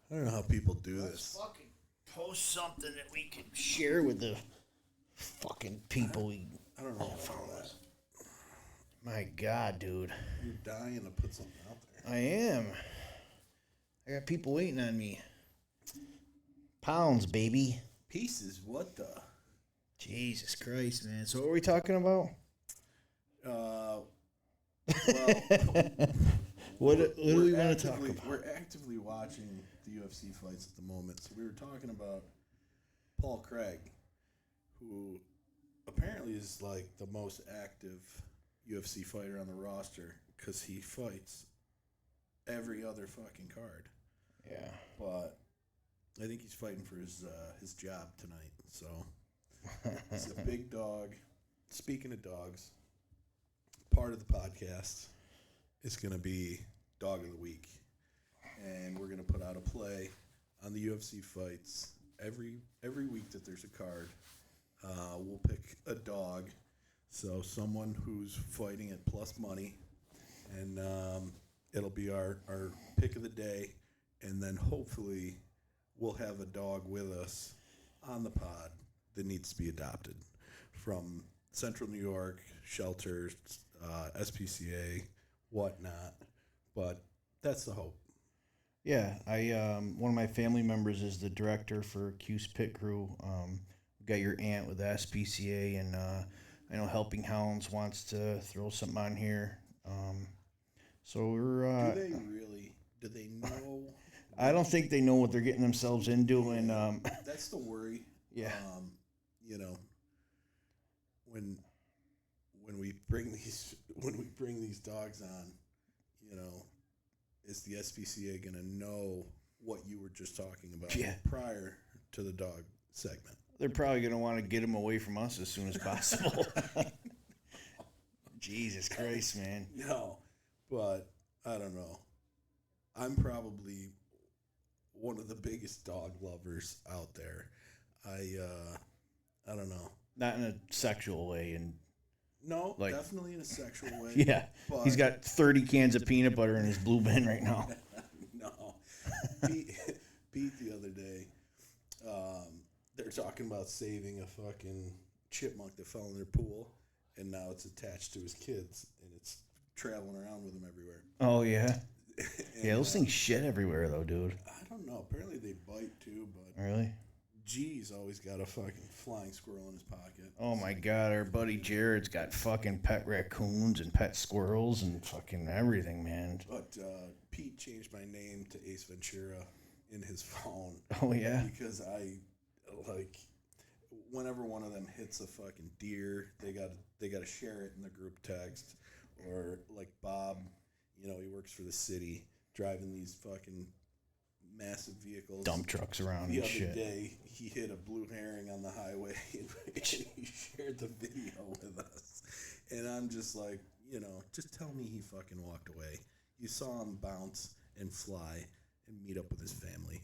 I don't know how people do Let's this. fucking post something that we can share with the fucking people. I don't know about that. My God, dude. You're dying to put something out there. I am. I got people waiting on me. Pounds, baby. Pieces? What the? Jesus Christ, man. So what are we talking about? Well, What do we want to talk about? We're actively watching the UFC fights at the moment. So we were talking about Paul Craig, who apparently is like the most active UFC fighter on the roster because he fights every other fucking card. Yeah. But I think he's fighting for his job tonight. So he's a big dog. Speaking of dogs, part of the podcast is going to be Dog of the Week. And we're going to put out a play on the UFC fights. Every week that there's a card, we'll pick a dog. So someone who's fighting at plus money. And it'll be our pick of the day. And then hopefully we'll have a dog with us on the pod that needs to be adopted from Central New York, shelters, SPCA, whatnot. But that's the hope. Yeah, I one of my family members is the director for Q's Pit Crew. Got your aunt with the SPCA, and I know Helping Hounds wants to throw something on here. So we're. Do they know? I don't think they know what they're getting themselves into, and That's the worry. Yeah. When we bring these dogs on, is the SPCA going to know what you were just talking about prior to the dog segment? They're probably going to want to get them away from us as soon as possible. Jesus Christ, man. No, but I don't know. I'm probably one of the biggest dog lovers out there. I don't know. Not in a sexual way, and no, definitely in a sexual way. Yeah, but he's got 30 cans of peanut butter in his blue bin right now. No, Pete the other day, they're talking about saving a fucking chipmunk that fell in their pool, and now it's attached to his kids, and it's traveling around with him everywhere. Oh yeah. Yeah, those things shit everywhere though, dude. I don't know. Apparently they bite too, but really, G's always got a fucking flying squirrel in his pocket. Oh my God, our buddy Jared's got fucking pet raccoons and pet squirrels and fucking everything, man. But Pete changed my name to Ace Ventura in his phone. Oh yeah, because whenever one of them hits a fucking deer, they got to share it in the group text, or like Bob. He works for the city, driving these fucking massive vehicles. Dump trucks around and shit. The other day, he hit a blue herring on the highway, and he shared the video with us. And I'm just like, just tell me he fucking walked away. You saw him bounce and fly and meet up with his family.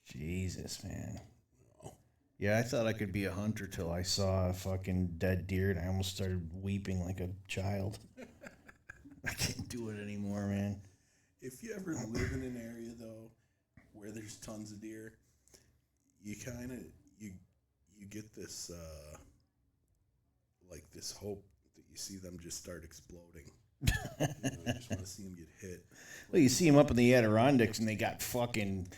Jesus, man. Yeah, I thought I could be a hunter till I saw a fucking dead deer, and I almost started weeping like a child. I can't do it anymore, man. If you ever live in an area though where there's tons of deer, you kind of you get this this hope that you see them just start exploding. You just want to see them get hit. Well, you see them up in the Adirondacks, and they got fucking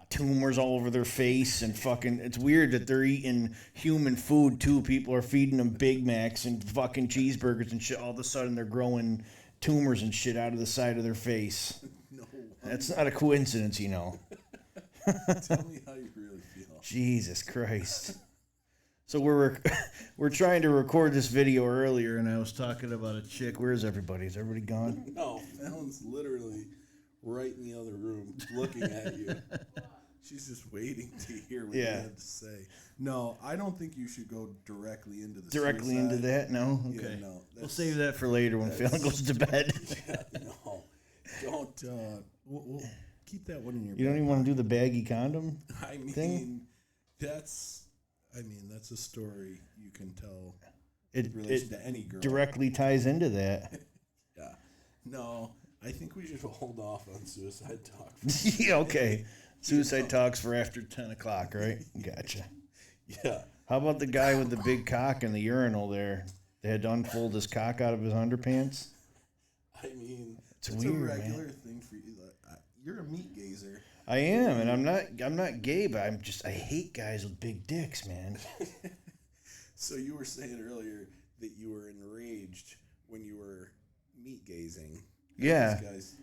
tumors all over their face, and fucking. It's weird that they're eating human food too. People are feeding them Big Macs and fucking cheeseburgers and shit. All of a sudden, they're growing tumors and shit out of the side of their face. No, that's not a coincidence, Tell me how you really feel. Jesus Christ. So we're trying to record this video earlier, and I was talking about a chick. Where's everybody? Is everybody gone? No, Fallon's literally right in the other room looking at you. She's just waiting to hear what you have to say. No, I don't think you should go directly into the Directly into that? No? Okay. Yeah, no, we'll save that for later when Fallon goes to bed. Yeah, no. Don't. We'll keep that one in your You don't even want to do the baggy condom thing? That's a story you can tell in relation to any girl. Directly ties into that. Yeah. No, I think we should hold off on suicide talk. Yeah, okay. Suicide talks for after 10 o'clock, right? Gotcha. Yeah. How about the guy with the big cock in the urinal there? They had to unfold his cock out of his underpants? I mean, it's weird, a regular man. thing for you. You're a meat gazer. I am, and I'm not gay, but I hate guys with big dicks, man. So you were saying earlier that you were enraged when you were meat gazing. Yeah. These guys,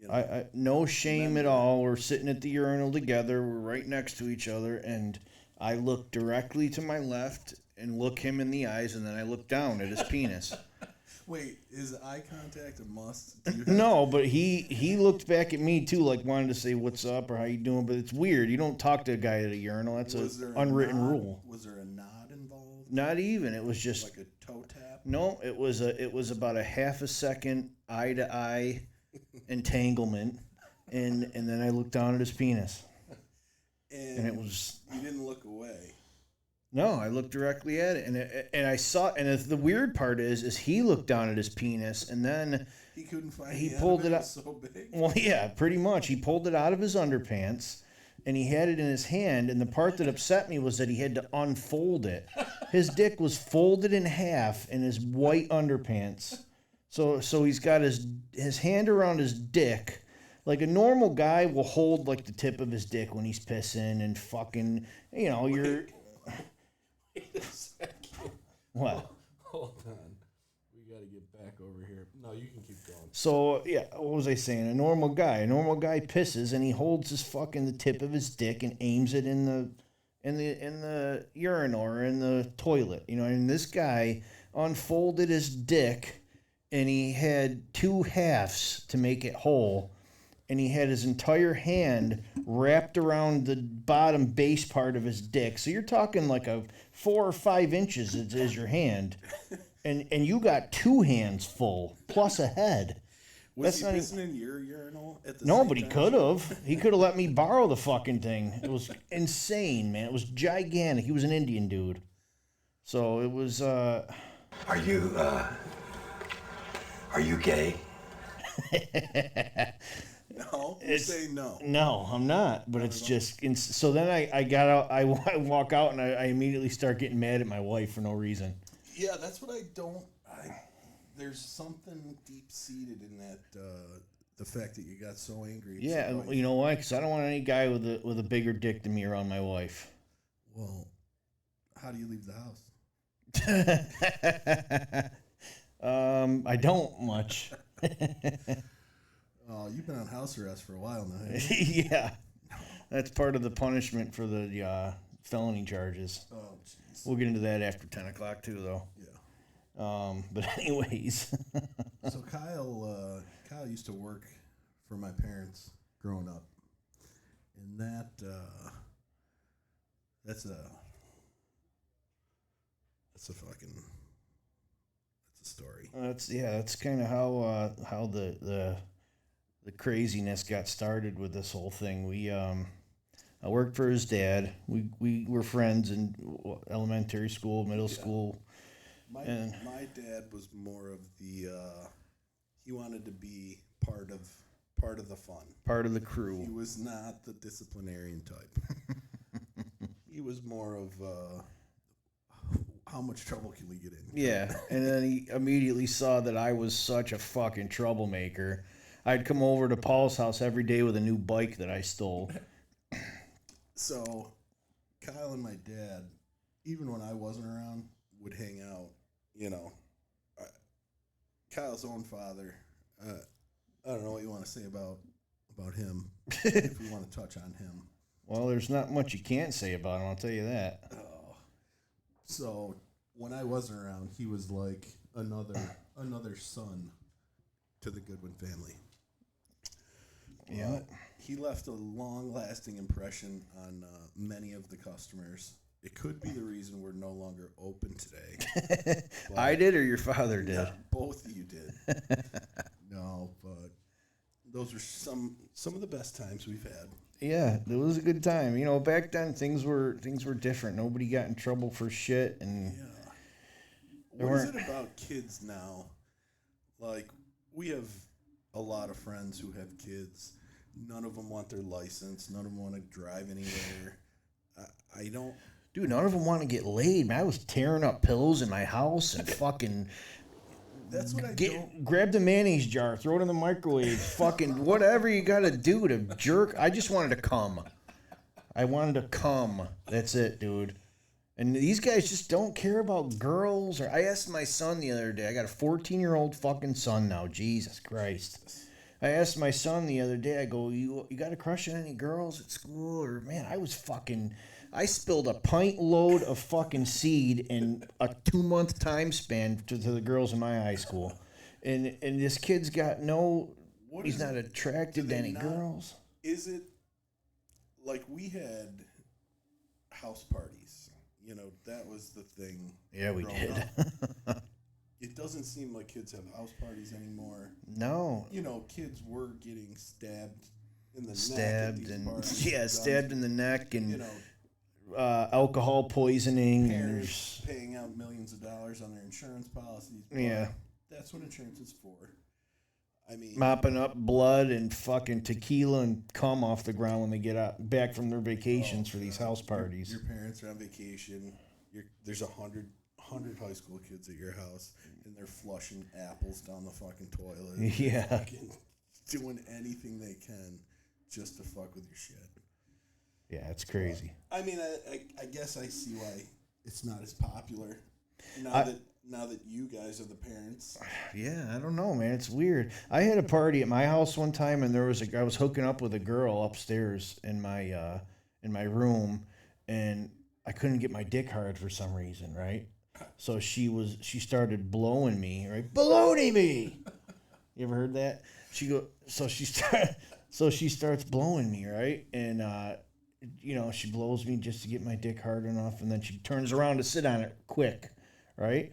I no shame at all. We're sitting at the urinal together. We're right next to each other, and I look directly to my left and look him in the eyes, and then I look down at his penis. Wait, is eye contact a must? No, but he looked back at me too, like wanted to say what's up or how you doing. But it's weird. You don't talk to a guy at a urinal. That's an unwritten rule. Was there a nod involved? Not even. It was just like a toe tap. No, it was about a half a second eye to eye entanglement, and then I looked down at his penis, and it was. You didn't look away. No, I looked directly at it, and I saw. And the weird part is he looked down at his penis, and then he couldn't find. He pulled it out. So big. Well, yeah, pretty much. He pulled it out of his underpants, and he had it in his hand. And the part that upset me was that he had to unfold it. His dick was folded in half in his white underpants. So he's got his hand around his dick. Like a normal guy will hold like the tip of his dick when he's pissing and fucking, you're. Wait a second. What? Hold on. We got to get back over here. No, you can keep going. So, yeah, what was I saying? A normal guy pisses and he holds the tip of his dick and aims it in the urinal or in the toilet, and this guy unfolded his dick and he had two halves to make it whole. And he had his entire hand wrapped around the bottom base part of his dick. So you're talking like a 4 or 5 inches is your hand. And you got 2 hands full, plus a head. Was he pissing in your urinal at the No, same but he time? could have. He could have let me borrow the fucking thing. It was insane, man. It was gigantic. He was an Indian dude. So it was, Are you gay? No, you say no. No, I'm not. But it's just so. Then I got out. I walk out and I immediately start getting mad at my wife for no reason. Yeah, that's what I don't. There's something deep seated in that. The fact that you got so angry. Yeah, and you know why? Because I don't want any guy with a bigger dick than me around my wife. Well, how do you leave the house? I don't much. Oh, you've been on house arrest for a while now. Yeah, that's part of the punishment for the felony charges. Oh, jeez. We'll get into that after 10 o'clock too, though. Yeah. But anyways. So Kyle used to work for my parents growing up, and that's a story. That's kind of how the craziness got started with this whole thing. I worked for his dad. We were friends in elementary school, middle school. My dad was more of the he wanted to be part of the fun, part of the crew. He was not the disciplinarian type. He was more of how much trouble can we get in? Yeah, and then he immediately saw that I was such a fucking troublemaker. I'd come over to Paul's house every day with a new bike that I stole. So, Kyle and my dad, even when I wasn't around, would hang out. Kyle's own father. I don't know what you want to say about him. If we want to touch on him. Well, there's not much you can't say about him. I'll tell you that. Oh. So when I wasn't around, he was like another son to the Goodwin family. Yeah. He left a long-lasting impression on many of the customers. It could be the reason we're no longer open today. I did or your father did? Yeah, both of you did. No, but those were some of the best times we've had. Yeah, it was a good time. Back then things were different. Nobody got in trouble for shit, and what is it about kids now? Like, we have a lot of friends who have kids. None of them want their license. None of them want to drive anywhere. I don't. Dude, none of them want to get laid, man. I was tearing up pillows in my house and fucking That's what I don't. grab the mayonnaise jar, throw it in the microwave, fucking whatever you got to do to jerk. I just wanted to come. I wanted to come. That's it, dude. And these guys just don't care about girls. Or I asked my son the other day. I got a 14-year-old fucking son now. Jesus Christ. I asked my son the other day. I go, you got a crush on any girls at school? Or man, I spilled a pint load of fucking seed in a 2-month time span to the girls in my high school, and this kid's got he's not attracted to any girls. Is it like we had house parties? You know, that was the thing. Yeah, we did. It doesn't seem like kids have house parties anymore. No. You know, kids were getting stabbed in the neck. Stabbed in the neck and. You know, alcohol poisoning. Parents paying out millions of dollars on their insurance policies. Yeah. That's what insurance is for. I mean, mopping up blood and fucking tequila and cum off the ground when they get back from their vacations for these house parties. Your parents are on vacation. There's 100 high school kids at your house, and they're flushing apples down the fucking toilet. Yeah. Fucking doing anything they can just to fuck with your shit. Yeah, it's crazy. I mean, I guess I see why it's not as popular now that you guys are the parents. Yeah, I don't know, man. It's weird. I had a party at my house one time, and I was hooking up with a girl upstairs in my room, and I couldn't get my dick hard for some reason, right? So she started blowing me, right? Baloney me. You ever heard that? So she starts blowing me, right? And she blows me just to get my dick hard enough, and then she turns around to sit on it quick, right?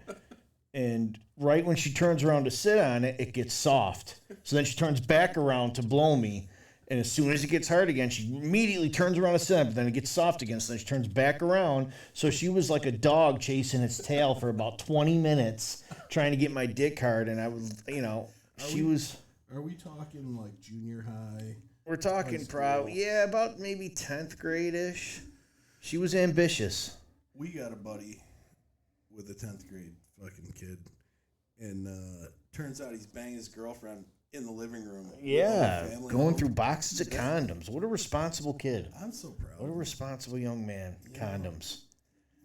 And right when she turns around to sit on it, it gets soft. So then she turns back around to blow me, and as soon as it gets hard again, she immediately turns around to sit on it, but then it gets soft again, so then she turns back around. So she was like a dog chasing its tail for about 20 minutes trying to get my dick hard, and I was, Are we talking like junior high? We're talking probably, about maybe 10th grade-ish. She was ambitious. We got a buddy with a 10th grade fucking kid, and turns out he's banging his girlfriend in the living room. Yeah, going through boxes of condoms. What a responsible kid. I'm so proud. What a responsible young man. Yeah. Condoms.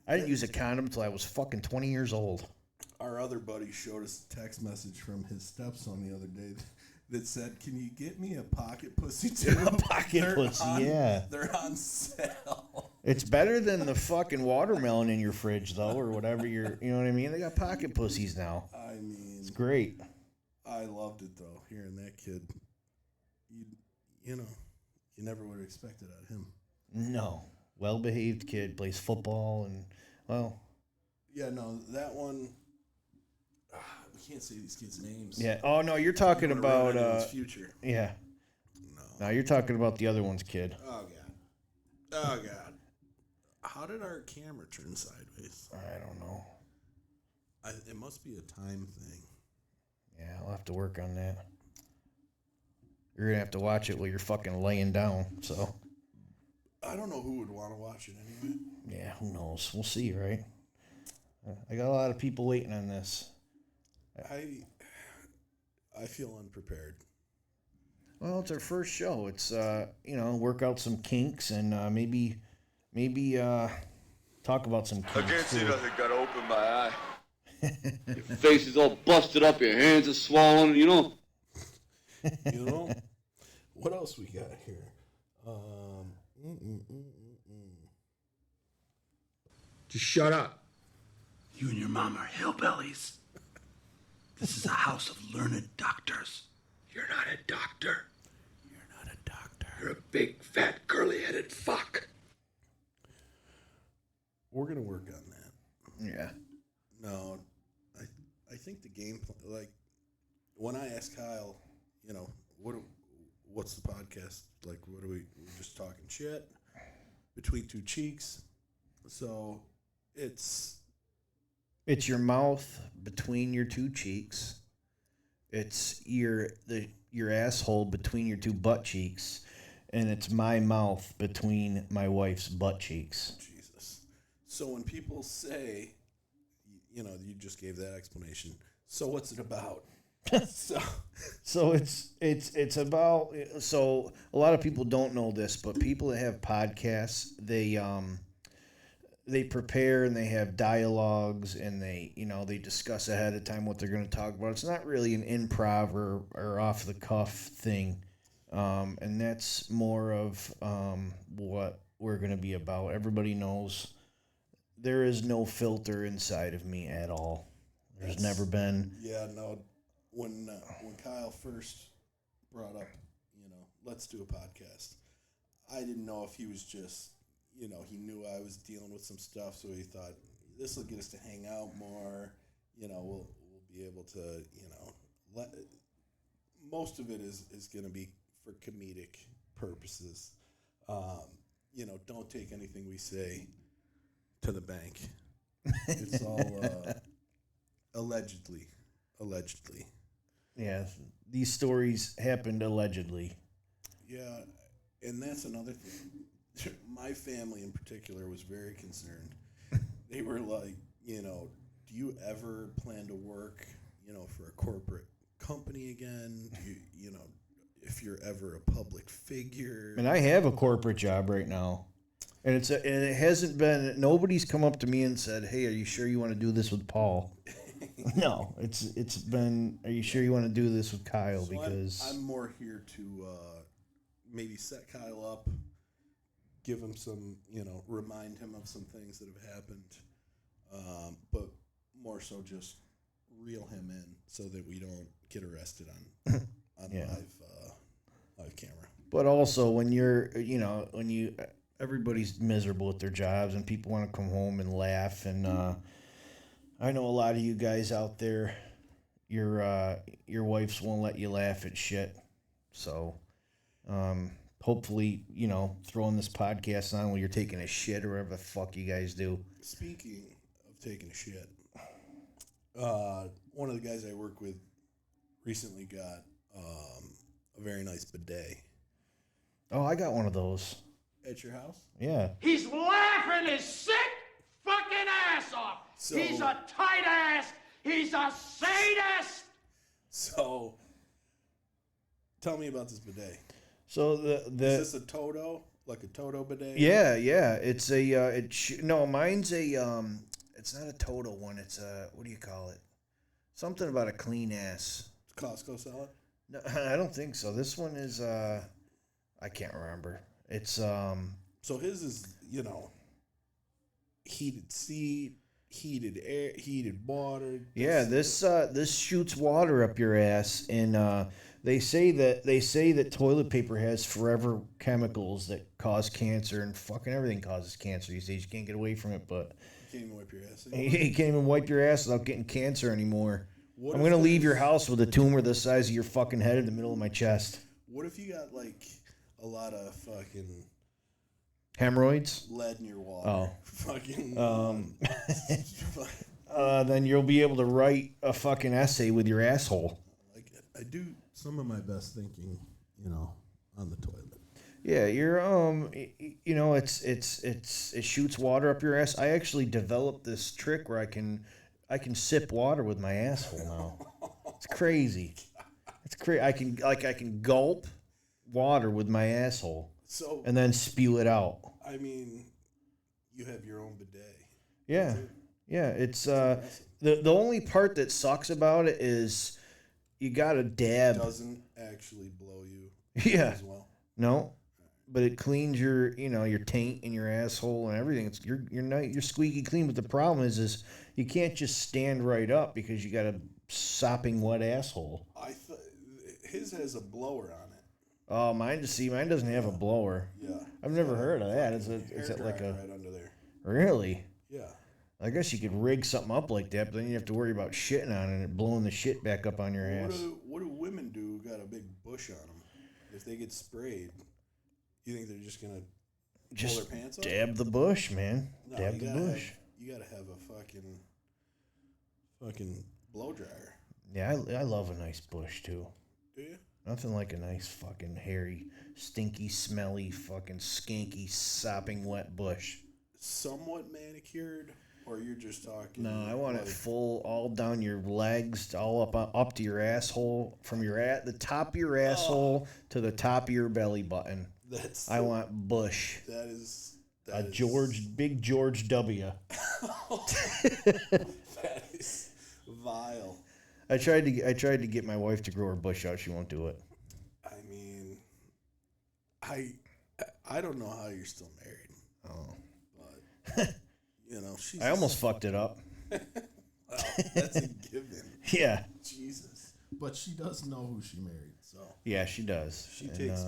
I didn't use a condom until I was fucking 20 years old. Our other buddy showed us a text message from his stepson the other day that said, "Can you get me a pocket pussy too?" A pocket pussy, yeah. They're on sale. It's better than the fucking watermelon in your fridge, though, or whatever you know what I mean? They got pocket pussies now. I mean, it's great. I loved it, though, hearing that kid. You never would have expected out of him. No. Well-behaved kid, plays football, and, well. Yeah, no, that one... We can't say these kids' names. Yeah. Oh no, you're talking about his future. Yeah. No, you're talking about the other one's kid. Oh god. How did our camera turn sideways? I don't know. It must be a time thing. Yeah, I'll have to work on that. You're gonna have to watch it while you're fucking laying down. So. I don't know who would want to watch it anyway. Yeah, who knows? We'll see, right? I got a lot of people waiting on this. I feel unprepared. Well, it's our first show. It's work out some kinks and maybe talk about some kinks. I can't see nothing. Gotta open my eye. Your face is all busted up. Your hands are swollen. What else we got here? Just shut up. You and your mom are hillbillies. This is a house of learned doctors. You're not a doctor. You're a big, fat, curly-headed fuck. We're going to work on that. Yeah. No, I think the game plan, like, when I asked Kyle, what's the podcast? Like, we're just talking shit between two cheeks. So, it's your mouth between your two cheeks. It's your asshole between your two butt cheeks, and it's my mouth between my wife's butt cheeks. Jesus. So when people say, you know, you just gave that explanation. So what's it about? So it's about, so a lot of people don't know this, but people that have podcasts, they prepare and they have dialogues and they discuss ahead of time what they're going to talk about. It's not really an improv or off the cuff thing. And that's more of what we're going to be about. Everybody knows there is no filter inside of me at all. There's never been. Yeah, no. When Kyle first brought up, let's do a podcast, I didn't know if he was just, he knew I was dealing with some stuff, so he thought this will get us to hang out more. We'll be able to, most of it is going to be for comedic purposes. Don't take anything we say to the bank. It's all allegedly. Yeah, these stories happened allegedly. Yeah, and that's another thing. My family in particular was very concerned. They were like, do you ever plan to work, for a corporate company again? If you're ever a public figure. And I have a corporate job right now. And it hasn't been, nobody's come up to me and said, "Hey, are you sure you want to do this with Paul?" No, it's been, "Are you sure you want to do this with Kyle?" So because I'm more here to maybe set Kyle up, give him some, remind him of some things that have happened, but more so just reel him in so that we don't get arrested on yeah. live camera. But also when you're, everybody's miserable at their jobs and people want to come home and laugh. And I know a lot of you guys out there, your wives won't let you laugh at shit. So hopefully, throwing this podcast on while you're taking a shit or whatever the fuck you guys do. Speaking of taking a shit, one of the guys I work with recently got a very nice bidet. Oh, I got one of those. At your house? Yeah. He's laughing his sick fucking ass off. So, he's a tight ass. He's a sadist. So, tell me about this bidet. So is this a Toto? Like a Toto bidet? Yeah. It's mine's a it's not a Toto one. It's a, what do you call it? Something about a clean ass. Costco sell it? No, I don't think so. This one is I can't remember. It's So his is, heated seat, heated air, heated water. Yeah, this shoots water up your ass, and they say that toilet paper has forever chemicals that cause cancer, and fucking everything causes cancer these days. You can't get away from it, but you can't even wipe your ass anymore. You can't even wipe your ass without getting cancer anymore. I'm gonna leave your house with a tumor the size of your fucking head in the middle of my chest. What if you got like a lot of fucking hemorrhoids, lead in your water? Oh, fucking. Then you'll be able to write a fucking essay with your asshole. Like I do some of my best thinking, on the toilet. Yeah, you're it shoots water up your ass. I actually developed this trick where I can sip water with my asshole now. It's crazy. It's crazy. I can gulp water with my asshole. So and then spew it out. I mean, you have your own bidet. Yeah. Yeah, it's the only part that sucks about it is you got to dab. It doesn't actually blow you. Yeah. As well. No. But it cleans your taint in your asshole and everything. It's you're squeaky clean. But the problem is you can't just stand right up because you got a sopping wet asshole. His has a blower on it. Oh, mine doesn't have a blower. Yeah. I've never heard of that. Is it like a right under there? Really? Yeah. I guess you could rig something up like that, but then you have to worry about shitting on it and it blowing the shit back up on your ass. What do women do who got a big bush on them? If they get sprayed, you think they're just gonna pull their pants off? Dab the bush, man. No, dab the bush. You gotta have a fucking blow dryer. Yeah, I love a nice bush too. Do you? Nothing like a nice fucking hairy, stinky, smelly, fucking skanky, sopping wet bush. Somewhat manicured, or you're just talking? No, I want it like, full, all down your legs, all up to your asshole, from the top of your asshole to the top of your belly button. I want bush. That is Big George W. That is vile. I tried to get my wife to grow her bush out. She won't do it. I mean, I don't know how you're still married. Oh, But you know, she's. I almost fucked it up. Well, that's a given. Yeah. Jesus. But she does know who she married, so Yeah, she does. she takes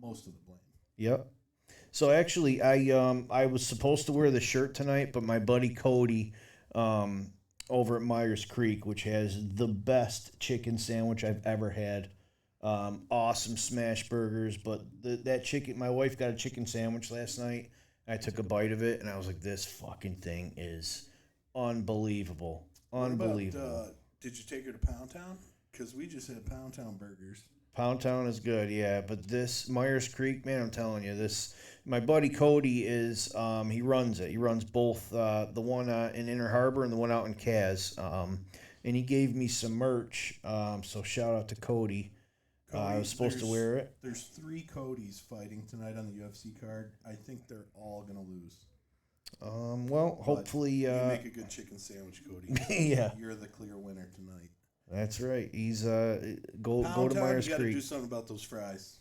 most of the blame. Yep. So actually, I was supposed to wear the shirt tonight, but my buddy Cody, over at Myers Creek, which has the best chicken sandwich I've ever had. Awesome smash burgers, but that chicken, my wife got a chicken sandwich last night. I took a bite of it, and I was like, this fucking thing is unbelievable. Unbelievable. What about, did you take her to Pound Town? Because we just had Pound Town burgers. Pound Town is good, yeah. But this Myers Creek, man, I'm telling you, my buddy Cody is, he runs it. He runs both, the one in Inner Harbor and the one out in Kaz. And he gave me some merch, so shout out to Cody. I was supposed to wear it. There's 3 Codys fighting tonight on the UFC card. I think they're all going to lose. Well, But hopefully... you make a good chicken sandwich, Cody. Yeah. You're the clear winner tonight. That's right. He's, go Pound to Town, Myers you got to Creek. do something about those fries.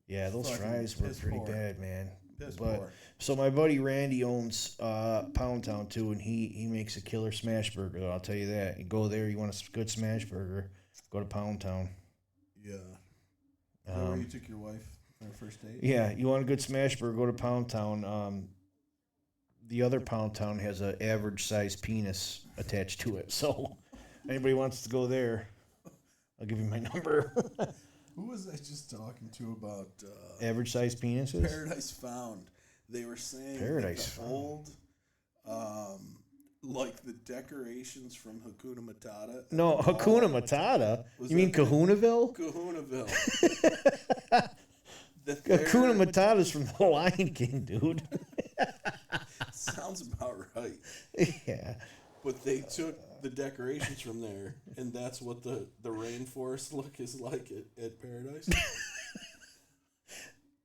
Yeah, those Fucking fries were piss pretty poor. bad, man. Piss But poor. so my buddy Randy owns Pound Town too, and he makes a killer smash burger. I'll tell you that. You go there, you want a good smash burger, go to Pound Town. Yeah. Is that where you took your wife on her first date? Yeah, you want a good smash burger, go to Pound Town. The other Pound Town has an average size penis attached to it, so anybody wants to go there, I'll give you my number. Who was I just talking to about Average size penises? Paradise Found? They were saying Paradise that the Found. old, like the decorations from Hakuna Matata. No, Hakuna Matata? Was You mean that the- Kahunaville? Kahunaville. Hakuna Matata's from The Lion King, dude. Sounds about right. Yeah. But they took the decorations from there, and that's what the rainforest look is like at Paradise.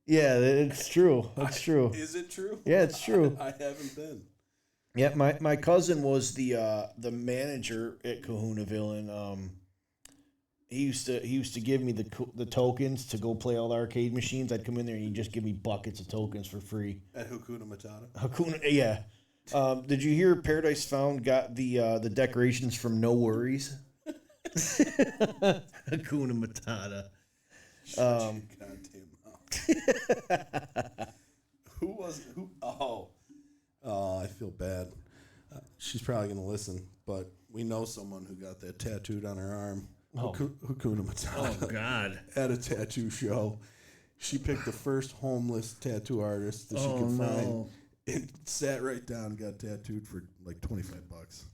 Yeah, it's true. It's true. Is it true? Yeah, it's true. I haven't been. Yeah, my cousin was the manager at Kahunaville, and he used to give me the tokens to go play all the arcade machines. I'd come in there and he'd just give me buckets of tokens for free. At Hakuna Matata. Hakuna, yeah. Did you hear Paradise Found got the decorations from No Worries? Hakuna Matata. Shut your goddamn mouth. Who? Oh, I feel bad. She's probably gonna listen, but we know someone who got that tattooed on her arm. Oh. Hakuna Matata. God. At a tattoo show. She picked the first homeless tattoo artist that she Oh, could no. find and sat right down and got tattooed for like $25.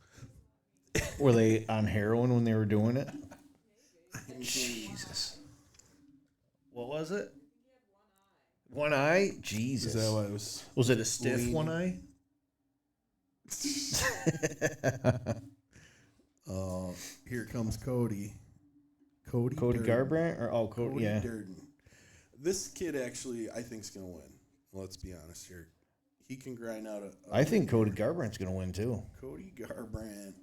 Were they on heroin when they were doing it? Jesus. What was it? One eye? Jesus. Is that why it was? Was it a stiff lean? one eye? Here comes Cody. Cody Cody Durden. Garbrandt? Or Cody, yeah. Durden. This kid actually, I think, is going to win. Let's be honest here. He can grind out a I think Cody Garbrandt's going to win too. Cody Garbrandt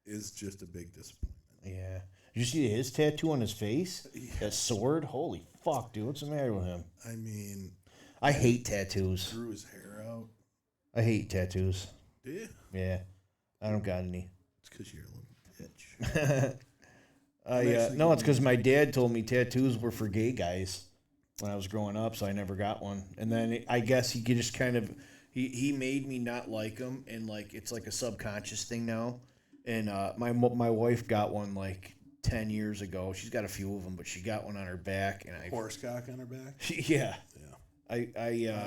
is just a big disappointment. Yeah. Did you see his tattoo on his face? Yeah. That sword? Holy fuck, dude. What's the matter with him? I mean, I hate tattoos. drew his hair out. I hate tattoos. Do you? Yeah. I don't got any. It's because you're a little bitch. No, it's because my dad told me tattoos were for gay guys when I was growing up, so I never got one. And then I guess he could just kind of he made me not like them, and like it's like a subconscious thing now. And my wife got one like 10 years ago. She's got a few of them, but she got one on her back, and I Horsecock on her back. yeah. Yeah. I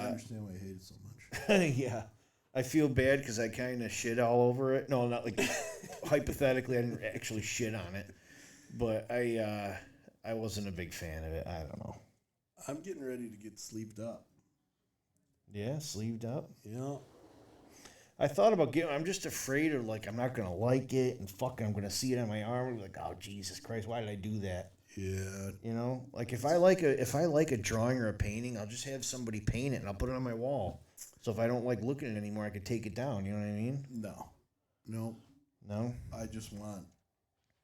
understand why you hate it so much. yeah. I feel bad because I kind of shit all over it. No, not like hypothetically. I didn't actually shit on it, but I I wasn't a big fan of it. I don't know. I'm getting ready to get sleeved up. Yeah, sleeved up. Yeah. I thought about getting. I'm just afraid of like I'm not gonna like it, and fucking I'm gonna see it on my arm. And be like, oh Jesus Christ, why did I do that? Yeah. You know, like if I like a drawing or a painting, I'll just have somebody paint it and I'll put it on my wall. So if I don't like looking at it anymore, I could take it down. You know what I mean? No. No. I just want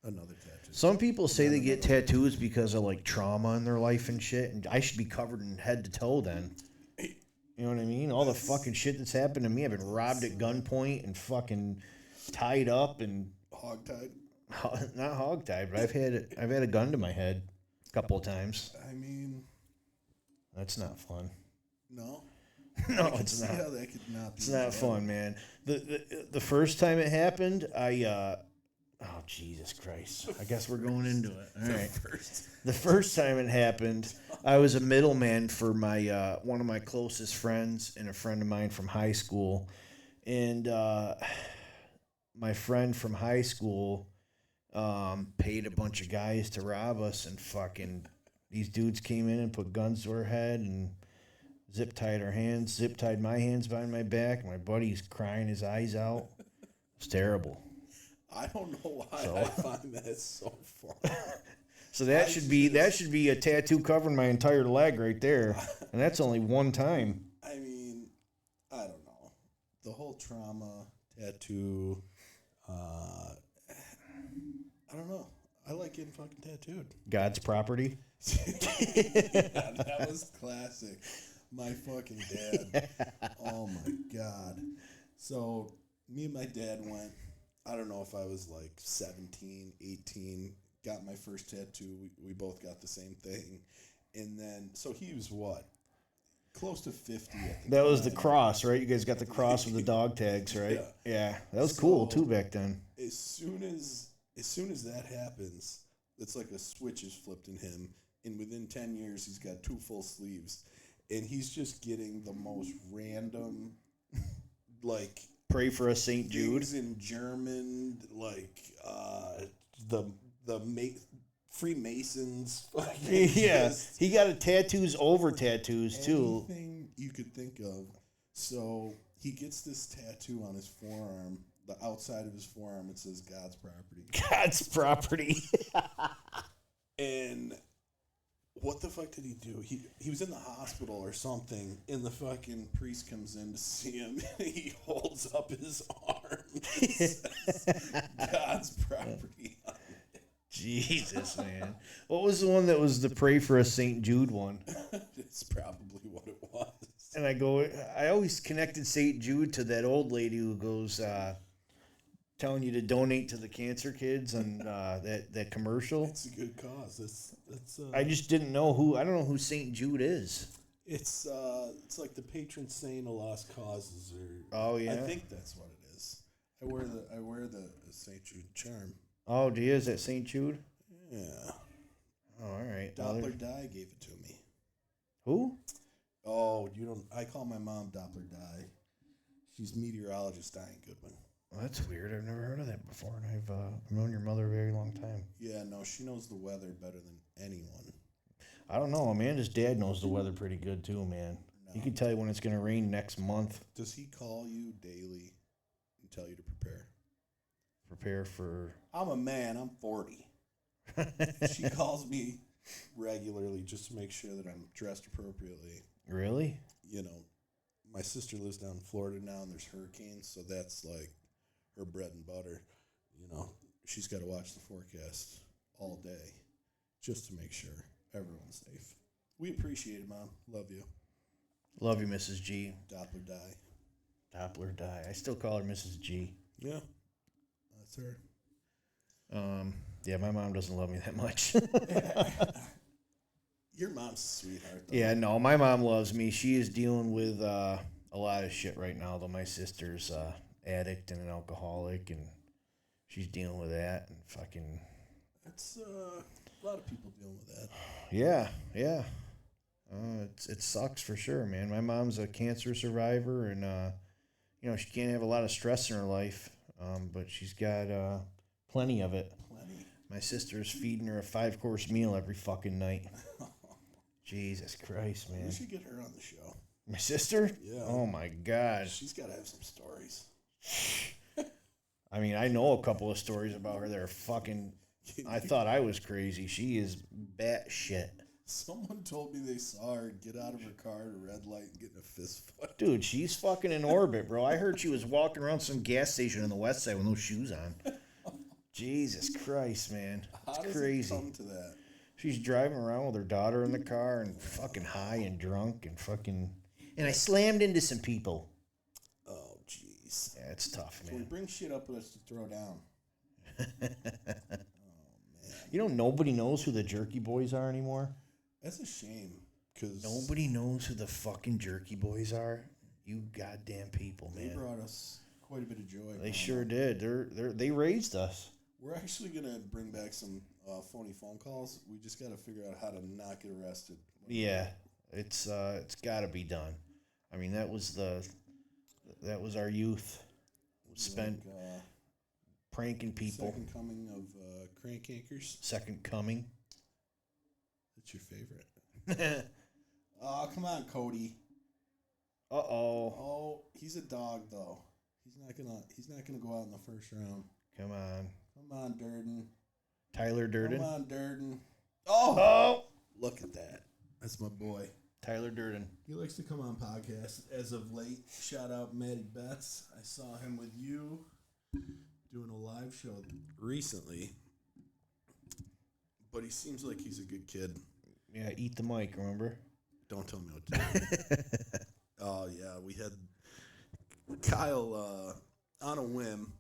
another tattoo. Some people say they get tattoos because of like trauma in their life and shit, and I should be covered in head to toe then. You know what I mean? All the fucking shit that's happened to me. I've been robbed at gunpoint and fucking tied up and Hogtied. not hogtied, but I've had a gun to my head a couple of times. I mean, That's not fun. no. No, I can it's see not. how that could not be. It's not fun, man. The first time it happened, oh Jesus Christ! I guess we're going into it. All right. The first time it happened, I was a middleman for my one of my closest friends and a friend of mine from high school, and my friend from high school paid a bunch of guys to rob us, and fucking these dudes came in and put guns to our head and zip tied our hands, zip tied my hands behind my back. My buddy's crying his eyes out. It's terrible. I don't know why I find that so fun. So that should be a tattoo covering my entire leg right there, and that's only one time. I mean, I don't know. The whole trauma tattoo. I don't know. I like getting fucking tattooed. God's property. Yeah, that was classic. My fucking dad. Oh my God. So me and my dad went, I don't know if I was like 17, 18, got my first tattoo. We both got the same thing. And then, so he was what? Close to 50 at the That was time. the cross, right? You guys got the cross with the dog tags, right? Yeah. That was cool too back then. As soon as that happens, it's like a switch is flipped in him. And within 10 years, he's got 2 full sleeves. And he's just getting the most random, like, Pray for us, St. Jude. things in German, like Freemasons. Yeah, just he got a tattoos over tattoos too. anything you could think of. So he gets this tattoo on his forearm. The outside of his forearm, it says God's property. God's property. And what the fuck did he do? He was in the hospital or something, and the fucking priest comes in to see him, and he holds up his arm and says, God's property on it. Jesus, man. What was the one that was the Pray for us, St. Jude one? It's probably what it was. And I always connected St. Jude to that old lady who goes, telling you to donate to the cancer kids and that commercial. It's a good cause. It's I just didn't know I don't know who St. Jude is. It's like the patron saint of lost causes, or Oh, yeah? I think that's what it is. I wear the St. Jude charm. Oh, do you? Is that St. Jude? Yeah. Oh, all right. Doppler Dye gave it to me. Who? Oh, you don't. I call my mom Doppler Dye. She's meteorologist Diane Goodwin. Well, that's weird. I've never heard of that before, and I've known your mother a very long time. Yeah, no, she knows the weather better than anyone. I don't know. Amanda's dad knows the weather pretty good too, man. He can tell you when it's going to rain next month. Does he call you daily and tell you to prepare? Prepare for... I'm a man. I'm 40. She calls me regularly just to make sure that I'm dressed appropriately. Really? You know, my sister lives down in Florida now, and there's hurricanes, so that's like her bread and butter. You know, she's got to watch the forecast all day just to make sure everyone's safe. We appreciate it, Mom. Love you. Love you, Mrs. G. Doppler Dye. Doppler Dye. I still call her Mrs. G. Yeah, that's her. Yeah, my mom doesn't love me that much. Your mom's a sweetheart, though. Yeah, no, my mom loves me. She is dealing with a lot of shit right now, though. My sister's addict and an alcoholic, and she's dealing with that, and fucking... It's a lot of people dealing with that. Yeah. It sucks for sure, man. My mom's a cancer survivor, and you know, she can't have a lot of stress in her life, but she's got plenty of it. Plenty. My sister's feeding her a 5-course meal every fucking night. Jesus Christ, man. We should get her on the show. My sister? Yeah. Oh, my God. She's got to have some stories. I mean, I know a couple of stories about her that are fucking... I thought I was crazy. She is batshit. Someone told me they saw her get out of her car at a red light and get in a fist fight. Dude, she's fucking in orbit, bro. I heard she was walking around some gas station on the west side with no shoes on. Jesus Christ, man. It's How does crazy. it come to that? She's driving around with her daughter in the car and fucking high and drunk and fucking... And I slammed into some people. Oh, jeez. Yeah, it's tough, So we man. bring shit up with us to throw down. You know, nobody knows who the Jerky Boys are anymore? That's a shame. Because Nobody knows who the fucking Jerky Boys are? You goddamn people, they man. brought us quite a bit of joy. They sure did. They raised us. We're actually going to bring back some phony phone calls. We just got to figure out how to not get arrested. Yeah, it's got to be done. I mean, that was our youth. Spent Like, pranking people. second coming of crank yankers. Second coming. That's your favorite. Oh, come on, Cody. Uh-oh. Oh, he's a dog though. He's not gonna go out in the first round. Come on. Come on, Durden. Tyler Durden. Come on, Durden. Oh, Oh! look at that. That's my boy. Tyler Durden. He likes to come on podcasts as of late. Shout out Maddie Betts. I saw him with you doing a live show recently. But he seems like he's a good kid. Yeah, eat the mic, remember? Don't tell me what to do. Oh, yeah. We had Kyle on a whim,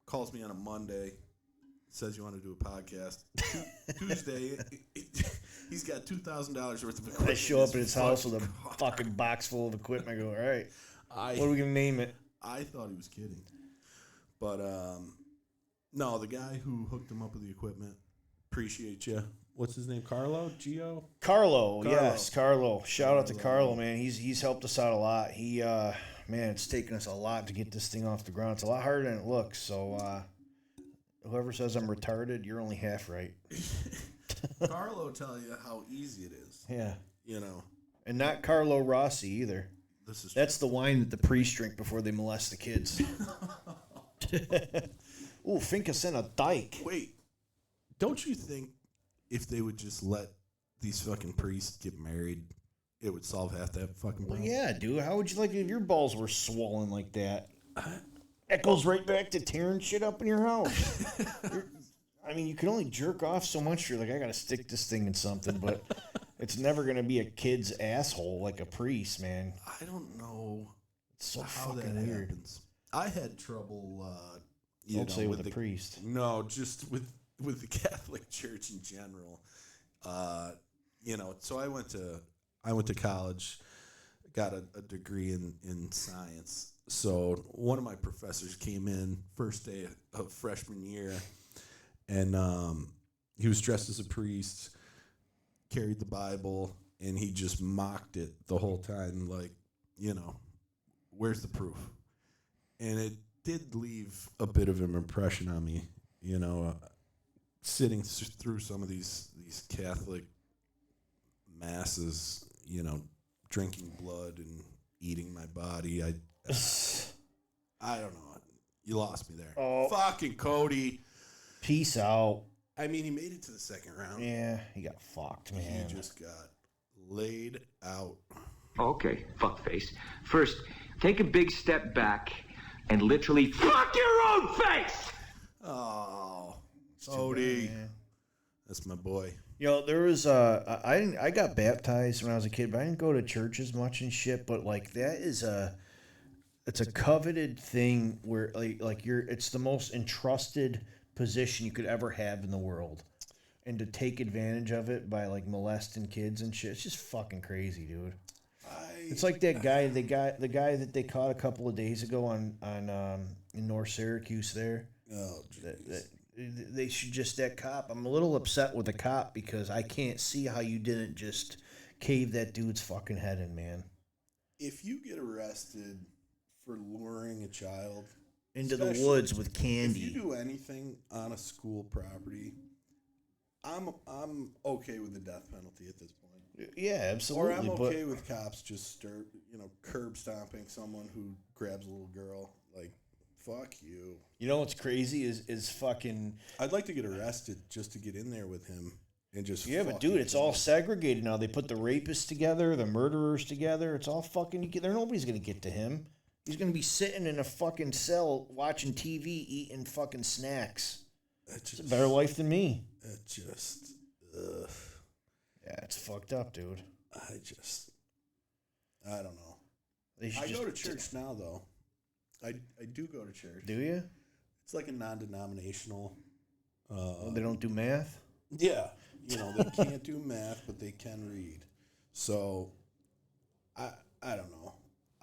calls me on a Monday, says you want to do a podcast. Tuesday, he's got $2,000 worth of equipment. I show up at his house with a fucking box full of equipment. I go, all right, what are we going to name it? I thought he was kidding. But, no, the guy who hooked him up with the equipment, appreciate you. What's his name? Carlo? Gio? Carlo, yes, Carlo. Shout out to Carlo, man. He's helped us out a lot. He, man, it's taken us a lot to get this thing off the ground. It's a lot harder than it looks. So, whoever says I'm retarded, you're only half right. Carlo tell you how easy it is. Yeah. And not Carlo Rossi either. That's the wine that the priests drink before they molest the kids. Ooh, Finca sent a dyke. Wait, don't you think if they would just let these fucking priests get married, it would solve half that fucking Well, problem? yeah, dude. How would you like it if your balls were swollen like that? That goes right back to tearing shit up in your house. I mean, you can only jerk off so much. You're like, I gotta stick this thing in something, but it's never gonna be a kid's asshole like a priest, man. I don't know It's so how that fucking weird. happens. I had trouble. Don't say with a priest. No, just with the Catholic Church in general. So I went to college, got a degree in science. So one of my professors came in first day of freshman year, and he was dressed as a priest, carried the Bible, and he just mocked it the whole time, like, where's the proof? And it did leave a bit of an impression on me, sitting through some of these Catholic masses, drinking blood and eating my body. I don't know. You lost me there. Oh. Fucking Cody. Peace out. I mean, he made it to the second round. Yeah, he got fucked, man. He just got laid out. Okay, fuckface. First, take a big step back and literally fuck your own face! Oh, Cody. Man. That's my boy. There was I got baptized when I was a kid, but I didn't go to church as much and shit. But like that is it's a coveted thing where it's the most entrusted position you could ever have in the world, and to take advantage of it by like molesting kids and shit, it's just fucking crazy, dude. It's like that guy, the guy that they caught a couple of days ago on in North Syracuse there. Oh, jeez. They should just, that cop, I'm a little upset with the cop because I can't see how you didn't just cave that dude's fucking head in, man. If you get arrested for luring a child into the Especially woods with If candy. you do anything on a school property, I'm okay with the death penalty at this point. Yeah, absolutely. Or I'm but okay with cops just curb stomping someone who grabs a little girl. Like, fuck you. you know what's crazy is fucking. I'd like to get arrested just to get in there with him and just. Yeah, but fucking dude, it's kill all him. segregated now. They put the rapists together, the murderers together. It's all fucking. Nobody's gonna get to him. He's gonna be sitting in a fucking cell watching TV, eating fucking snacks. It's a better life than me. It just. Ugh. Yeah, it's fucked up, dude. I don't know. They should I just go to church now, though. I do go to church. Do you? It's like a non-denominational. They don't do math. Yeah, they can't do math, but they can read. So, I don't know.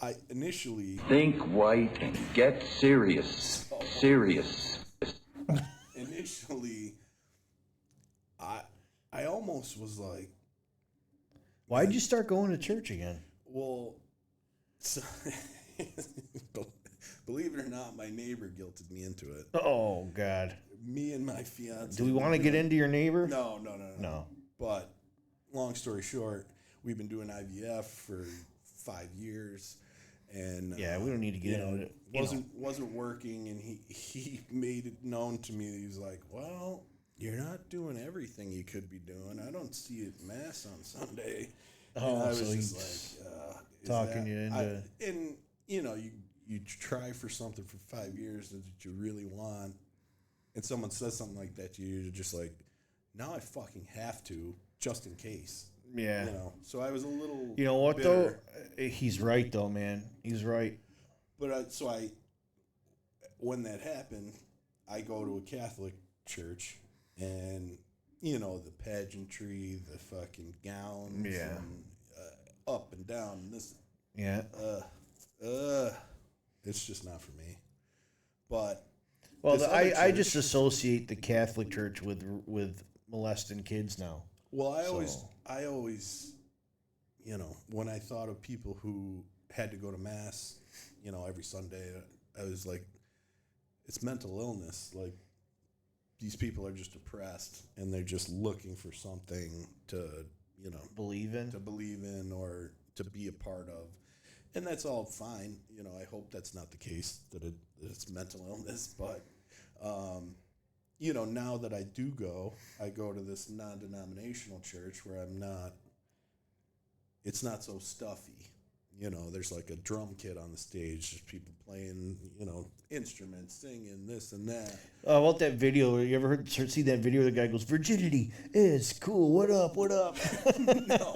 I initially Think white and get serious. Serious. I almost was like, Why'd you start going to church again? well, so, believe it or not, my neighbor guilted me into it. Oh God. Me and my fiance. Do we want to get into your neighbor? No. No. But long story short, we've been doing IVF for 5 years, and Yeah, we don't need to get into it. wasn't working, and he made it known to me that he was like, well, you're not doing everything you could be doing. I don't see it mass on Sunday. Oh, and I was so just he's like, talking you into. and you try for something for 5 years that you really want, and someone says something like that to you, you're just like, now I fucking have to, just in case. Yeah. So I was a little. You know what bitter. though? He's right though, man. He's right. But when that happened, I go to a Catholic church, and the pageantry, the fucking gowns, Yeah. and, up and down. And this, Yeah. it's just not for me. But Well, this other I church- just associate the Catholic Church with molesting kids now. Well, I So- always, when I thought of people who had to go to mass, every Sunday, I was like, it's mental illness. Like, these people are just depressed, and they're just looking for something to, Believe in. to believe in or to be a part of. And that's all fine. I hope that's not the case, that it's mental illness. But, now that I do I go to this non-denominational church where it's not so stuffy. There's like a drum kit on the stage, just people playing, instruments, singing, this and that. Oh, about that video. You ever see that video? The guy goes, "Virginity is cool. What up? What up?" No,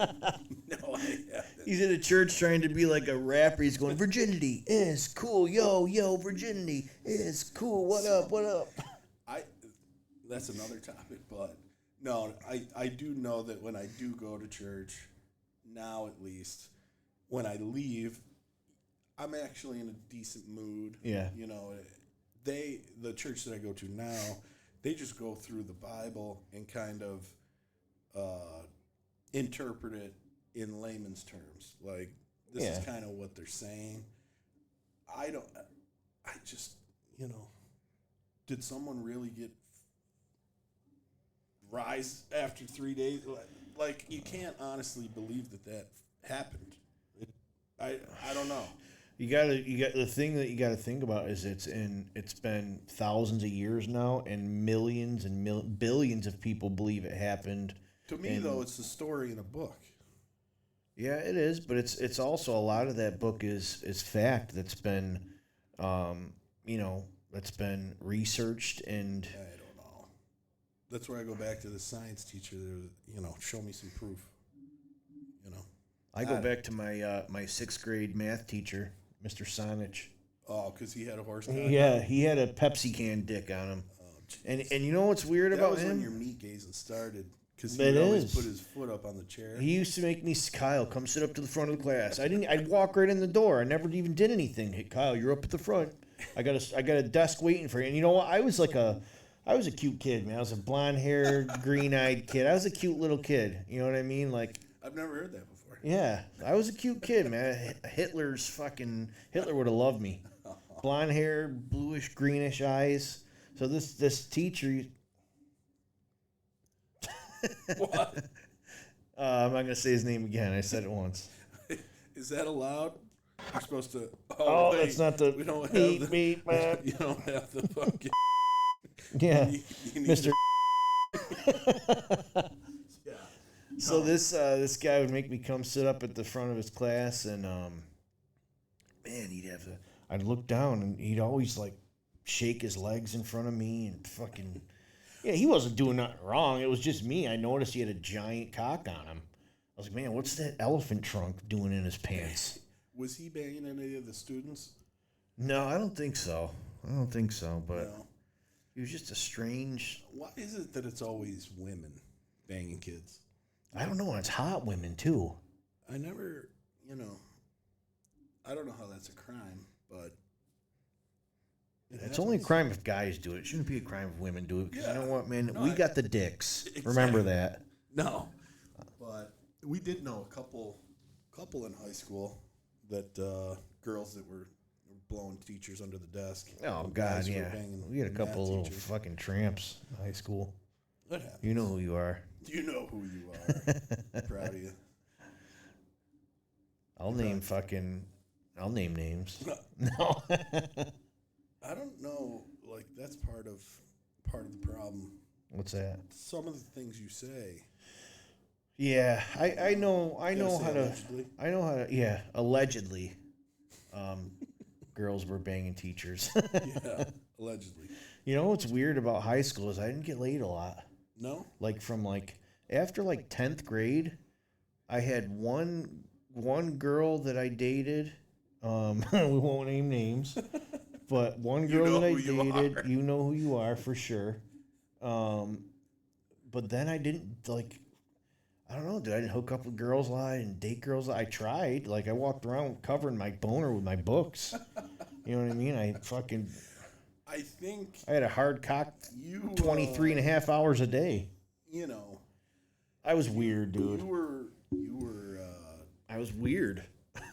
I haven't. He's in a church trying to be like a rapper. He's going, "Virginity is cool. Yo, virginity is cool. What up? What up?" That's another topic, but no, I do know that when I do go to church, now at least, when I leave, I'm actually in a decent mood. Yeah. The church that I go to now, they just go through the Bible and kind of interpret it in layman's terms. Like, this is kind of what they're saying. I just, did someone really get rise after 3 days? Like, you can't honestly believe that happened. I don't know. You got the thing that you got to think about is it's been thousands of years now, and millions and billions of people believe it happened. To me, though, it's a story in a book. Yeah, it is, but it's also a lot of that book is fact that's been, that's been researched and. I don't know. That's where I go back to the science teacher. Show me some proof. I go back to my my 6th grade math teacher, Mr. Sonich. Oh, because he had a horse cock? Yeah, he had a Pepsi can dick on him. And you know what's weird That about was him? when your meat gazing started. Because he It would always is. put his foot up on the chair. He used to make me, Kyle, come sit up to the front of the class. I'd walk right in the door. I never even did anything. Hey, Kyle, you're up at the front. I got a desk waiting for you. And you know what? I was a cute kid, man. I was a blonde-haired, green-eyed kid. I was a cute little kid. You know what I mean? Like, I've never heard that before. yeah, I was a cute kid, man. Hitler would have loved me. blonde hair, bluish, greenish eyes. So this teacher. What? I'm not gonna say his name again. I said it once. Is that allowed? You're supposed to. Oh, wait. that's not the We don't have beep the. beep. You don't have the fucking. Yeah, you need Mr. Yeah. So this guy would make me come sit up at the front of his class, and man, he'd have to. I'd look down, and he'd always like shake his legs in front of me and fucking. Yeah, he wasn't doing nothing wrong. It was just me. I noticed he had a giant cock on him. I was like, man, what's that elephant trunk doing in his pants? Was he banging any of the students? No, I don't think so. But No. he was just a strange. Why is it that it's always women banging kids? I don't know. And it's hot women too. I never, I don't know how that's a crime, but It's only a crime if guys do it. It shouldn't be a crime if women do it. Because you know what, man? No, we got the dicks. Remember that. No, but we did know a couple in high school that girls that were blowing teachers under the desk. Oh, God, Guys who were yeah. banging We had a couple math little teachers. fucking tramps in high school. What happened? You know who you are. You know who you are. Proud of you. I'll name names. No. I don't know. Like that's part of the problem. What's that? Some of the things you say. Yeah, I know Gotta how say to. allegedly. I know how to. Yeah, allegedly, girls were banging teachers. Yeah, allegedly. You know what's weird about high school is I didn't get laid a lot. No. Like from after 10th grade, I had one girl that I dated. We won't name names, but one girl know that I who you dated, are. you know who you are for sure. But then I didn't I don't know. Did I hook up with girls a lot and date girls? I tried. Like I walked around covering my boner with my books. You know what I mean? I think I had a hard cock you 23 and a half hours a day. You know, I was weird, dude. you were I was weird.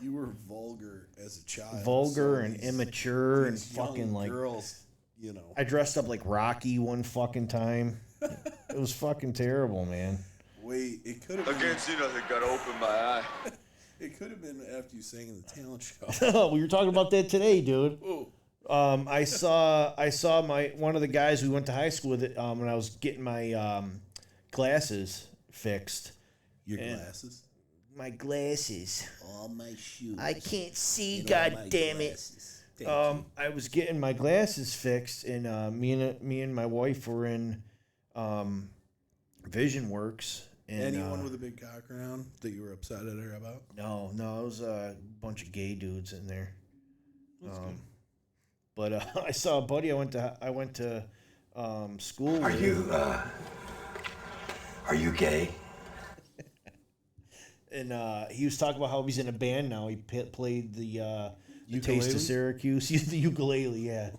you were vulgar as a child. Vulgar So and these- immature and these young fucking girls. I dressed up like Rocky one fucking time. It was fucking terrible, man. Wait, it could have I been. can't see nothing, gotta open my eye. It could have been after you sang in the talent show. Oh, we were talking about that today, dude. Ooh. I saw one of the guys we went to high school with when I was getting my glasses fixed. Your And- glasses. My glasses. All my shoes. I can't see. and all God my damn it. glasses. Thank you. I was getting my glasses fixed, and me and my wife were in Vision Works. And, Anyone with a big cock around that you were upset at her about? No, it was a bunch of gay dudes in there. But I saw a buddy. I went to school. Are with, you gay? And he was talking about how he's in a band now. He played the Taste Ukulele? of Syracuse. The ukulele, yeah.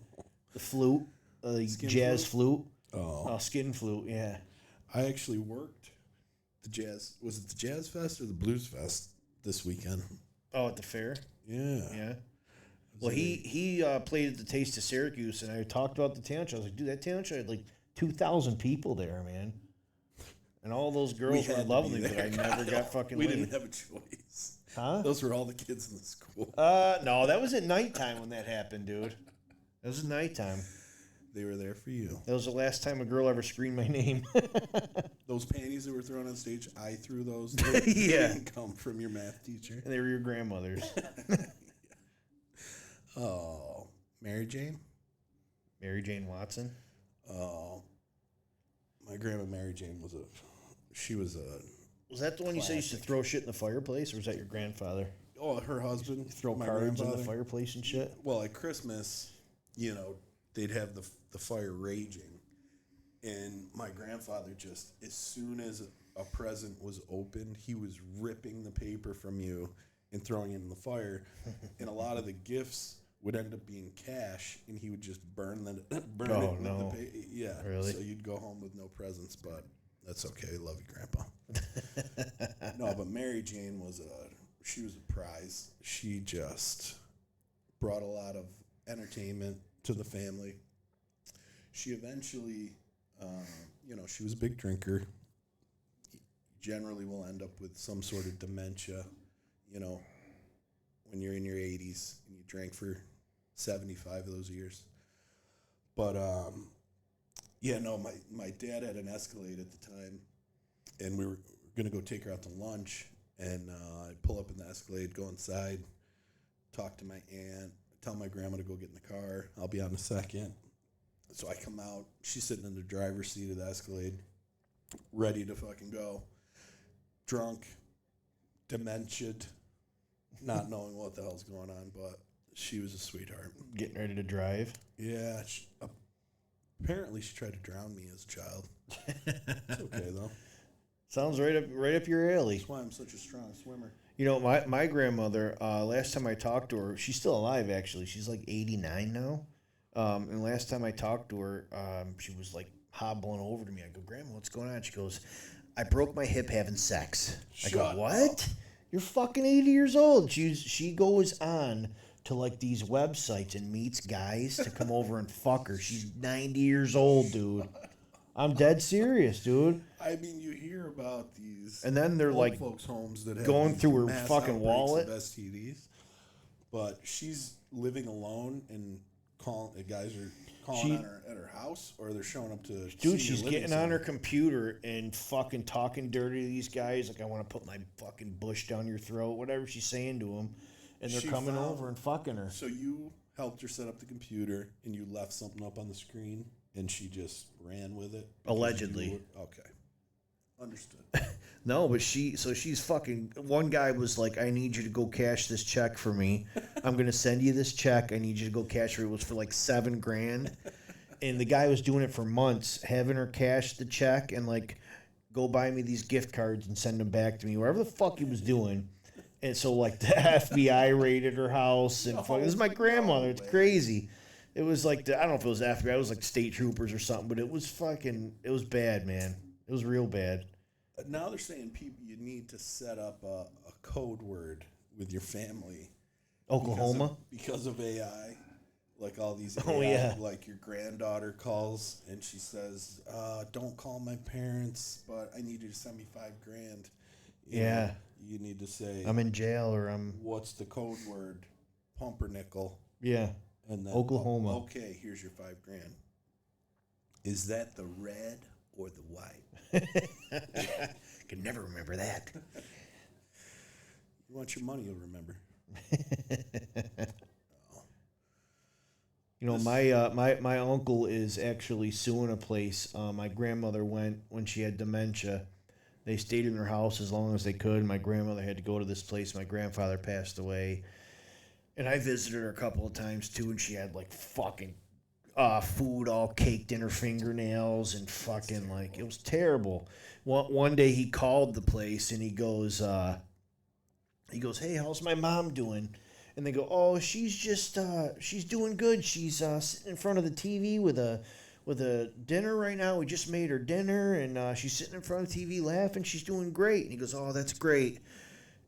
The flute, the jazz flute. Oh. Skin flute, yeah. I actually worked the jazz. Was it the Jazz Fest or the Blues Fest this weekend? Oh, at the fair? Yeah. Yeah. Well, he played at the Taste of Syracuse, and I talked about the talent show. I was like, dude, that talent show had like 2,000 people there, man. And all those girls were had to be lovely, but there, I never got fucking We laid. didn't have a choice. Huh? Those were all the kids in the school. No, that was at nighttime when that happened, dude. That was at nighttime. They were there for you. That was the last time a girl ever screamed my name. Those panties that were thrown on stage, I threw those. Yeah. They didn't come from your math teacher. And they were your grandmother's. Oh, Mary Jane? Mary Jane Watson. Oh, my grandma Mary Jane was Was that the one you said used to throw shit in the fireplace, or was that your grandfather? her husband. Throw my cards in the grandfather. fireplace and shit? Well, at Christmas, they'd have the fire raging. And my grandfather just, as soon as a present was opened, he was ripping the paper from you and throwing it in the fire. And a lot of the gifts would end up being cash, and he would just burn it. Oh, with no. the yeah. Really? So you'd go home with no presents, but that's okay. Love you, Grandpa. No, but Mary Jane she was a prize. She just brought a lot of entertainment to the family. She eventually, she was a big drinker. Generally will end up with some sort of dementia, when you're in your 80s and you drank for 75 of those years. But, my dad had an Escalade at the time, and we were going to go take her out to lunch, and I pull up in the Escalade, go inside, talk to my aunt, tell my grandma to go get in the car. I'll be on in a second. So I come out. She's sitting in the driver's seat of the Escalade, ready to fucking go. Drunk, dementiaed, not knowing what the hell's going on, but she was a sweetheart. Getting ready to drive? Yeah. Apparently she tried to drown me as a child. It's okay, though. Sounds right up your alley. That's why I'm such a strong swimmer. My grandmother, last time I talked to her, she's still alive, actually. She's like 89 now. And last time I talked to her, she was like hobbling over to me. I go, Grandma, what's going on? She goes, I broke my hip having sex. I go, what? You're fucking 80 years old. She goes on to like these websites and meets guys to come over and fuck her. She's 90 years old, dude. I'm dead serious, dude. I mean, you hear about these, and then they're old like folks' homes that have going through her mass fucking wallet of STDs, but she's living alone, and guys are calling on her at her house, or they're showing up to. Dude, she's getting on her computer and fucking talking dirty to these guys. Like, I want to put my fucking bush down your throat, whatever she's saying to them, and they're coming over and fucking her. So you helped her set up the computer, and you left something up on the screen, and she just ran with it? Allegedly. Okay. Understood. No, but she's fucking. One guy was like, I need you to go cash this check for me. I'm going to send you this check. I need you to go cash it. It was for like $7,000. And the guy was doing it for months, having her cash the check and like go buy me these gift cards and send them back to me, wherever the fuck he was doing. And so like the FBI raided her house and fuck, this is my grandmother. It's crazy. It was like I don't know if it was FBI, it was like state troopers or something, but it was bad, man. It was real bad. Now they're saying you need to set up a code word with your family. Oklahoma? Because of AI. Like all these AI, oh, yeah. Like your granddaughter calls and she says, don't call my parents, but I need you to send me $5,000. Yeah. You need to say, I'm in jail or I'm... What's the code word? Pumpernickel. Yeah. And then, Oklahoma. Okay, here's your $5,000. Is that the red or the white? Can never remember that. You want your money, you'll remember. My uncle is actually suing a place. My grandmother went when she had dementia. They stayed in her house as long as they could. My grandmother had to go to this place. My grandfather passed away. And I visited her a couple of times too, and she had like fucking food all caked in her fingernails and fucking like it was terrible. One day he called the place and he goes, hey, how's my mom doing? And they go, oh, she's just she's doing good. She's sitting in front of the TV with a dinner right now. We just made her dinner, and she's sitting in front of the TV laughing. She's doing great. And he goes, oh, that's great.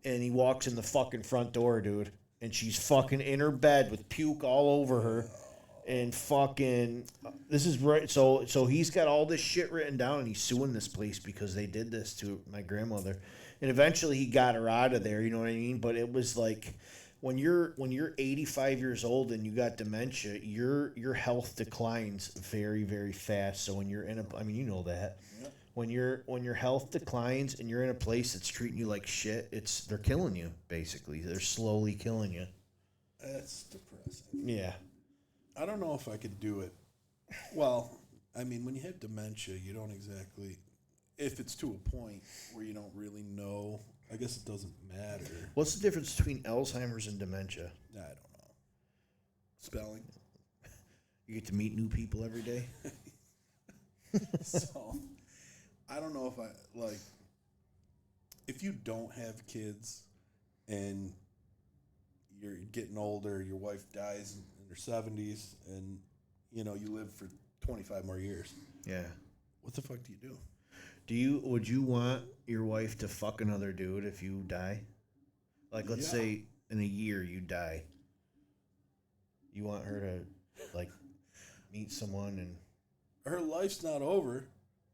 And he walks in the fucking front door, dude. And she's fucking in her bed with puke all over her. And fucking, this is right. So he's got all this shit written down, and he's suing this place because they did this to my grandmother. And eventually he got her out of there, you know what I mean? But it was like, when you're 85 years old and you got dementia, your health declines very, very fast. So when you're you know that. Yep. When your health declines and you're in a place that's treating you like shit, they're killing you, basically. They're slowly killing you. That's depressing. Yeah. I don't know if I could do it. Well, I mean, when you have dementia, you don't exactly, if it's to a point where you don't really know, I guess it doesn't matter. What's the difference between Alzheimer's and dementia? I don't know. Spelling. You get to meet new people every day. So, I don't know if you don't have kids and you're getting older, your wife dies in her 70s, and, you live for 25 more years. Yeah. What the fuck do you do? Would you want your wife to fuck another dude if you die? Like, let's say in a year you die. You want her to, like, meet someone and... Her life's not over.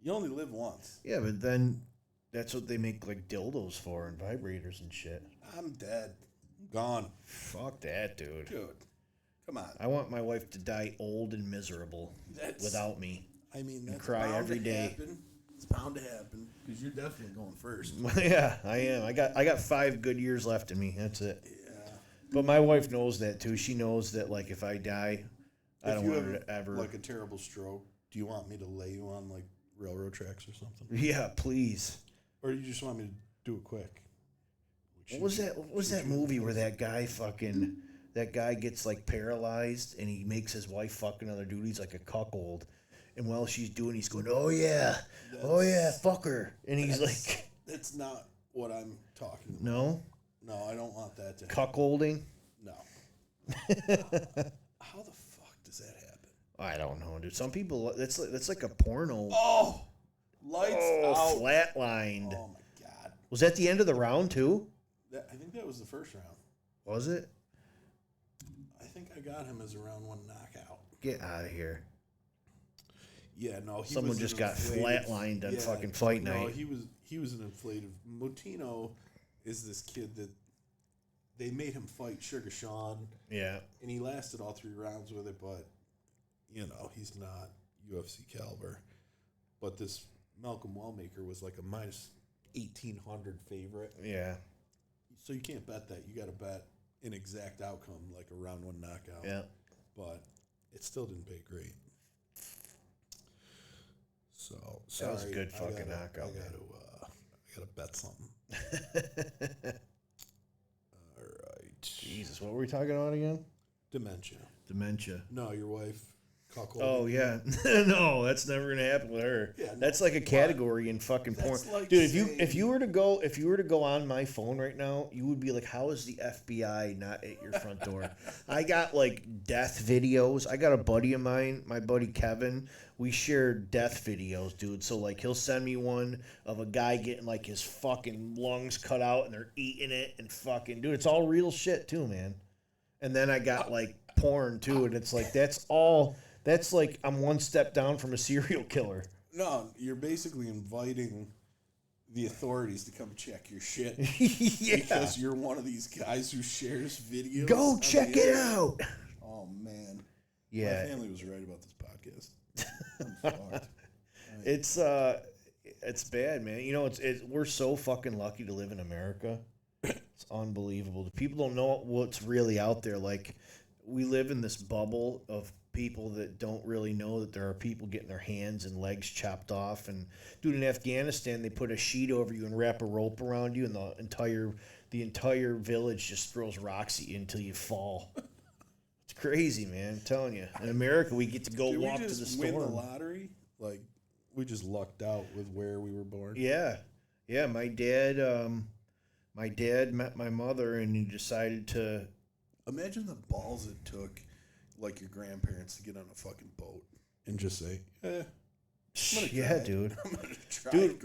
You only live once. Yeah, but then that's what they make, like, dildos for and vibrators and shit. I'm dead. I'm gone. Fuck that, dude. Dude, come on. I want my wife to die old and miserable without me. I mean, that's cry bound every to day. happen. It's bound to happen because you're definitely going first. Yeah, I am. I got 5 good years left in me. That's it. Yeah. But my wife knows that too. She knows that, like, if I die, I don't want her to ever. Like a terrible stroke, do you want me to lay you on like railroad tracks or something? Yeah, please. Or do you just want me to do it quick? What was that? What was that movie where that guy gets like paralyzed and he makes his wife fuck another dude? He's like a cuckold, and while she's he's going, oh yeah, fuck her, and he's like, that's not what I'm talking about. No, I don't want that to cuckolding. No. How the fuck does that happen? I don't know, dude. Some people that's like a porno. Oh, lights out. Flatlined. Oh my god. Was that the end of the round too? I think that was the first round. Was it? I think I got him as a round 1 knockout. Get out of here. Yeah, no. Someone just got flatlined on fucking fight night. No, he was an inflated. Motino is this kid that they made him fight Sugar Sean. Yeah. And he lasted all 3 rounds with it, but he's not UFC caliber. But this Malcolm Wellmaker was like a minus 1,800 favorite. Yeah. So you can't bet that. You got to bet an exact outcome, like a round 1 knockout. Yeah. But it still didn't pay great. So That was a sorry, good fucking knockout. I gotta bet something. All right. Jesus, what were we talking about again? Dementia. No, your wife. Cuckold. Oh yeah, no, that's never gonna happen with her. Yeah, no, that's like a category in fucking porn, like dude. If you were to go on my phone right now, you would be like, how is the FBI not at your front door? I got like death videos. I got a buddy of mine, my buddy Kevin. We share death videos, dude. So like he'll send me one of a guy getting like his fucking lungs cut out and they're eating it and fucking, dude. It's all real shit too, man. And then I got like porn too, and it's like that's like I'm one step down from a serial killer. No, you're basically inviting the authorities to come check your shit. Yeah. Because you're one of these guys who shares videos. Go check it out. Oh, man. Yeah. My family was right about this podcast. I'm fucked. It's bad, man. We're so fucking lucky to live in America. It's unbelievable. The people don't know what's really out there. Like, we live in this bubble of people that don't really know that there are people getting their hands and legs chopped off. And dude, in Afghanistan, they put a sheet over you and wrap a rope around you, and the entire village just throws rocks at you until you fall. It's crazy, man. I'm telling you. In America, we get to go walk to the store. Win the lottery? Like, we just lucked out with where we were born. Yeah. My dad met my mother, and he decided to. Imagine the balls it took, like your grandparents, to get on a fucking boat and just say, Yeah, dude. I'm gonna try. Dude,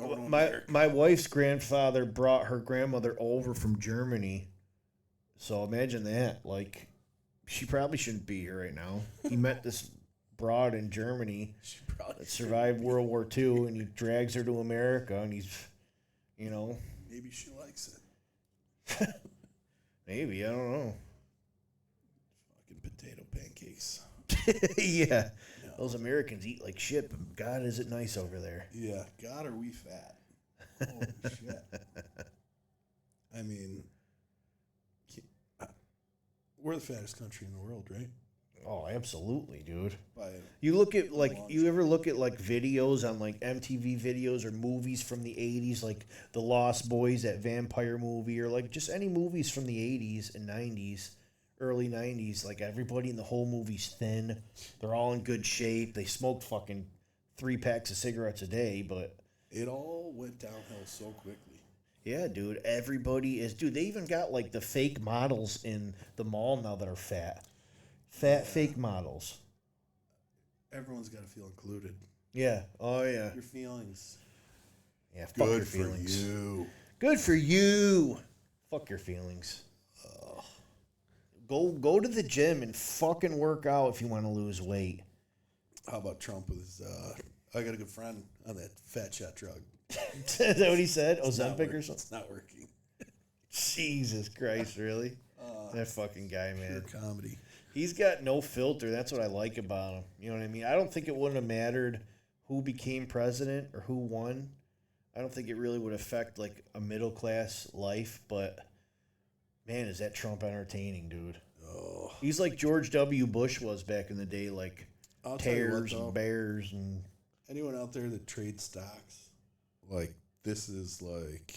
my wife's grandfather brought her grandmother over from Germany. So imagine that. Like, she probably shouldn't be here right now. He met this broad in Germany that survived World War II, and he drags her to America, and he's, Maybe she likes it. Maybe, I don't know. Fucking potato pancakes. Yeah. Those Americans eat like shit, but God, is it nice over there. Yeah. God, are we fat? Holy shit. I mean, we're the fattest country in the world, right? Oh, absolutely, dude. By You look at you ever look at like videos on like MTV videos or movies from the 80s, like The Lost Boys, that vampire movie, or like just any movies from the 80s and 90s, early 90s, like everybody in the whole movie's thin. They're all in good shape. They smoked fucking 3 packs of cigarettes a day, but it all went downhill so quickly. yeah, dude, everybody is. Dude, they even got like the fake models in the mall now that are fat. Fake models. Everyone's got to feel included. Yeah. Oh, yeah. Your feelings. Yeah, fuck your feelings. You. Good for you. Fuck your feelings. Go to the gym and fucking work out if you want to lose weight. How about Trump with his, I got a good friend on that fat shot drug. Is that what he said? Ozempic or something? It's not working. Jesus Christ, really? That fucking guy, man. Pure comedy. He's got no filter. That's what I like about him. You know what I mean? I don't think it wouldn't have mattered who became president or who won. I don't think it really would affect like a middle class life, but man, is that Trump entertaining, dude. Oh. He's like George W. Bush was back in the day, like I'll tell you what, tears though. and bears and Anyone out there that trades stocks, like, this is like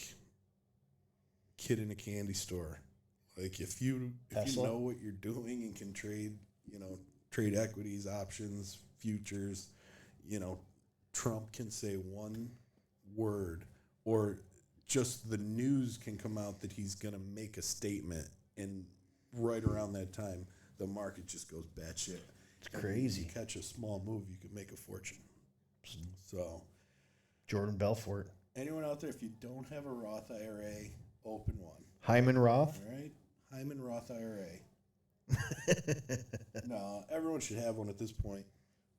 kid in a candy store. Like, if you Tesla? know what you're doing and can trade, trade equities, options, futures, Trump can say one word, or just the news can come out that he's going to make a statement, and right around that time, the market just goes batshit. it's crazy. You catch a small move, you could make a fortune. So, Jordan Belfort. anyone out there, if you don't have a Roth IRA, open one. Hyman Roth. All right? Hyman Roth IRA. No, everyone should have one at this point.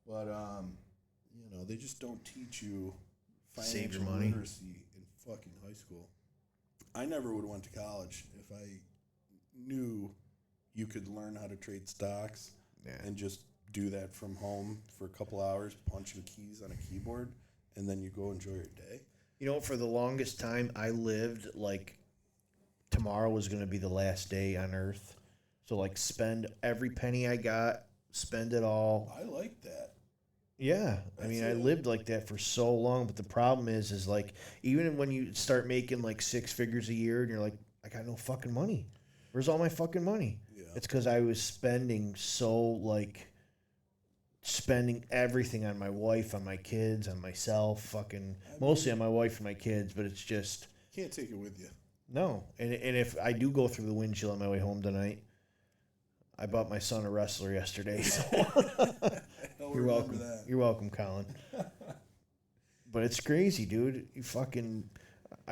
But, they just don't teach you Save your financial money. literacy in fucking high school. I never would have went to college if I knew you could learn how to trade stocks and just do that from home for a couple hours, punching keys on a keyboard, and then you go enjoy your day. You know, for the longest time, I lived like tomorrow was going to be the last day on Earth. So, like, spend every penny I got, spend it all. I like that. Yeah. I mean, I lived like that for so long. But the problem is like, even when you start making like 6 figures a year and you're like, I got no fucking money. Where's all my fucking money? Yeah. It's because I was spending spending everything on my wife, on my kids, on myself, mostly on my wife and my kids, but it's just Can't take it with you. no. And if I do go through the windshield on my way home tonight, I bought my son a wrestler yesterday. So you're welcome. That. You're welcome, Colin. But it's crazy, dude. I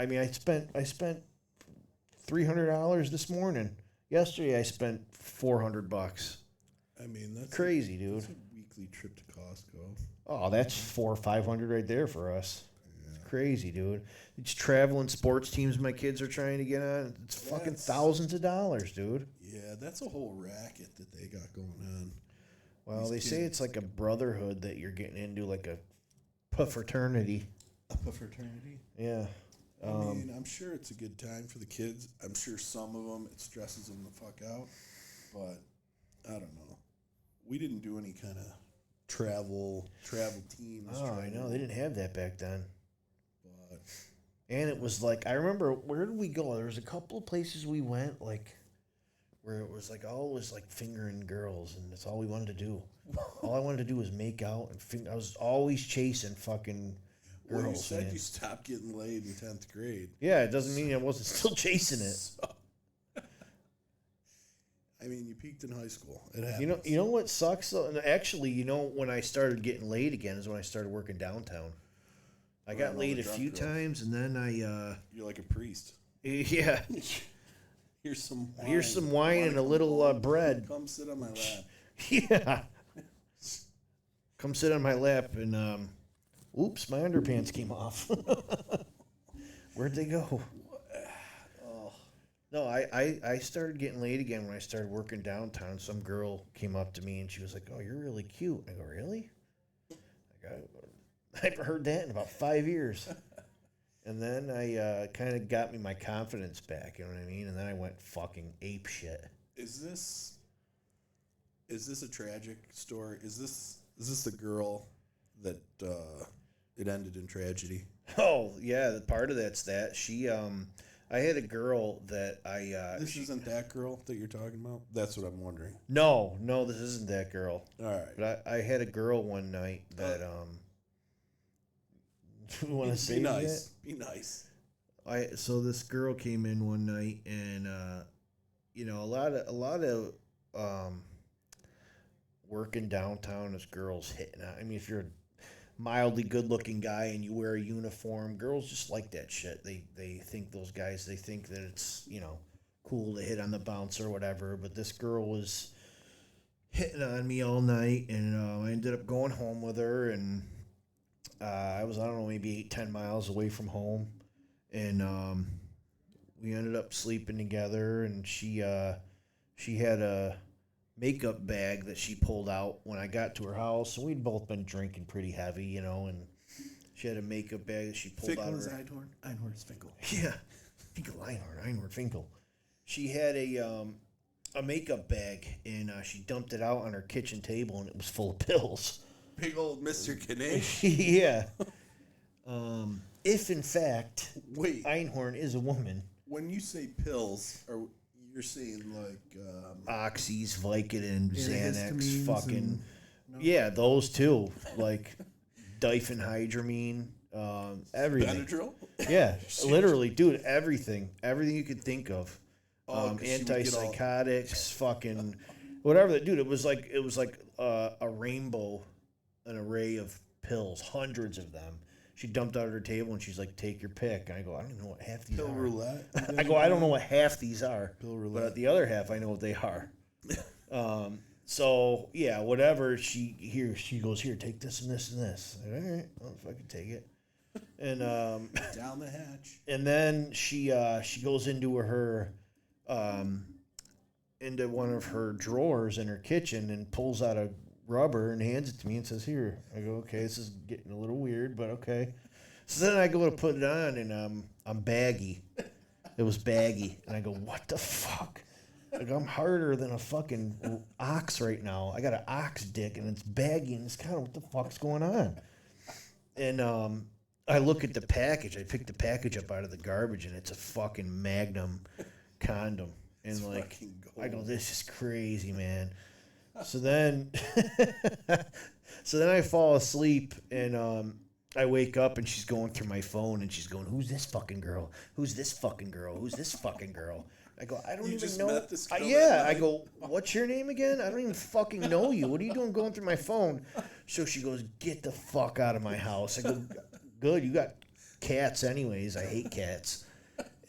spent $300 this morning. Yesterday I spent $400. I mean, that's Crazy, dude. That's a weekly trip to Costco. Oh, that's $400 or $500 right there for us. It's crazy, dude. It's traveling sports teams my kids are trying to get on. It's fucking thousands of dollars, dude. Yeah, that's a whole racket that they got going on. Well, they say it's like a brotherhood that you're getting into, like a fraternity. A fraternity? Yeah. I mean, I'm sure it's a good time for the kids. I'm sure some of them, it stresses them the fuck out. But, I don't know. We didn't do any kind of travel teams. Oh, I know. They didn't have that back then. But And it was like, I remember, where did we go? There was a couple of places we went, like, where it was like always like fingering girls, and that's all we wanted to do. All I wanted to do was make out and I was always chasing fucking girls. well, you said man. you stopped getting laid in 10th grade. Yeah, it doesn't mean I wasn't still chasing it. So, I mean, you peaked in high school. It happens. You know what sucks though? And actually, when I started getting laid again is when I started working downtown. I got all laid the a drunk few girls. times, and then You're like a priest. yeah. Here's some wine. Here's some wine and a little bread. Come sit on my lap. Yeah. Come sit on my lap and oops, my underpants came off. Where'd they go? Oh. No, I started getting laid again when I started working downtown. Some girl came up to me and she was like, "Oh, you're really cute." I go, "Really?" I haven't heard that in about 5 years. And then I kind of got me my confidence back, you know what I mean? And then I went fucking ape shit. Is this a tragic story? Is this the girl that it ended in tragedy? Oh yeah, the part of that's that she. I had a girl that This isn't that girl that you're talking about? That's what I'm wondering. No, this isn't that girl. All right. But I had a girl one night that you want to say Be nice. Be nice. So this girl came in one night and a lot of working downtown is girls hitting on. I mean, if you're a mildly good-looking guy and you wear a uniform, girls just like that shit. They think those guys. They think that it's cool to hit on the bouncer or whatever. But this girl was hitting on me all night, and I ended up going home with her, and I was, I don't know, maybe 8-10 miles away from home, and we ended up sleeping together, and she had a makeup bag that she pulled out when I got to her house, and we'd both been drinking pretty heavy, you know, and she had a makeup bag that she pulled Finkel out. is Einhorn. Einhorn is Finkel. Yeah, Finkel Einhorn Finkel. She had a makeup bag, and she dumped it out on her kitchen table, and it was full of pills. Big old Mr. Ganesh. Yeah. If in fact, Wait, Einhorn is a woman. when you say pills, you're saying like Oxys, Vicodin, Xanax, antihistamines fucking and- yeah, those too, like diphenhydramine, everything. Benadryl? Yeah, literally, dude, everything you could think of. Oh, 'cause she would get all- Antipsychotics, fucking whatever. Dude, it was like a rainbow, an array of pills, hundreds of them. She dumped out at her table and she's like, "Take your pick." And I go, "I don't even know what half these Pill are." roulette. I go, "I don't know what half these are." Pill But roulette. the other half, I know what they are. So yeah, whatever. She goes, "Here, take this and this and this." All right, well, if I can take it. And Down the hatch. and then she goes into her into one of her drawers in her kitchen and pulls out a rubber and hands it to me and says, "Here." I go, "Okay, this is getting a little weird, but okay." So then I go to put it on, and I'm baggy. It was baggy, and I go, "What the fuck?" Like, I'm harder than a fucking ox right now. I got an ox dick, and it's baggy, and it's kind of, what the fuck's going on? And I look at the package. I pick the package up out of the garbage, and it's a fucking Magnum condom. And It's like, fucking gold. I go, "This is crazy, man." So then, I fall asleep, and I wake up, and she's going through my phone, and she's going, "Who's this fucking girl? Who's this fucking girl? Who's this fucking girl?" I go, "I don't You even just know." met this girl Yeah, that I night? go, "What's your name again? I don't even fucking know you. What are you doing going through my phone?" So she goes, "Get the fuck out of my house." I go, "Good, you got cats anyways. I hate cats."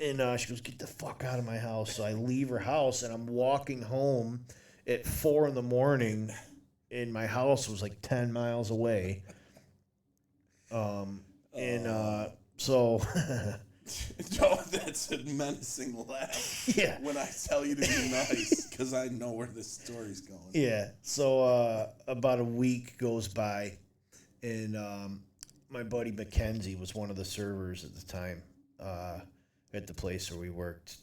And she goes, "Get the fuck out of my house." So I leave her house, and I'm walking home at 4 a.m, and my house was like 10 miles away. So No, that's a menacing laugh. yeah. When I tell you to be nice, because I know where this story's going. Yeah. So about a week goes by, and my buddy Mackenzie was one of the servers at the time at the place where we worked,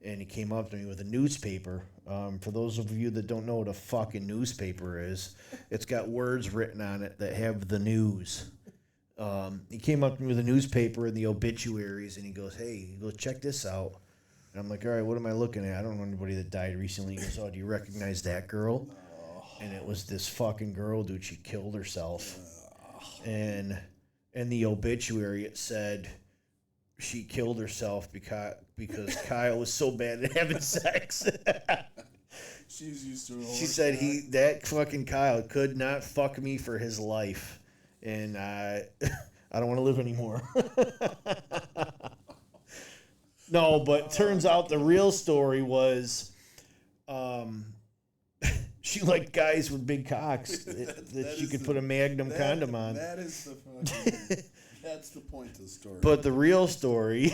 and he came up to me with a newspaper. For those of you that don't know what a fucking newspaper is, it's got words written on it that have the news. He came up to me with a newspaper and the obituaries, and he goes, "Hey, check this out." And I'm like, "All right, what am I looking at? I don't know anybody that died recently." He goes, "Oh, do you recognize that girl?" And it was this fucking girl, dude. She killed herself. And in the obituary, it said she killed herself because Kyle was so bad at having sex. She's used to it. She said that fucking Kyle could not fuck me for his life, and I don't want to live anymore. No, but turns out the real story was, she liked guys with big cocks that she could put a Magnum condom on. That is the fucking. That's the point of the story. But the real story,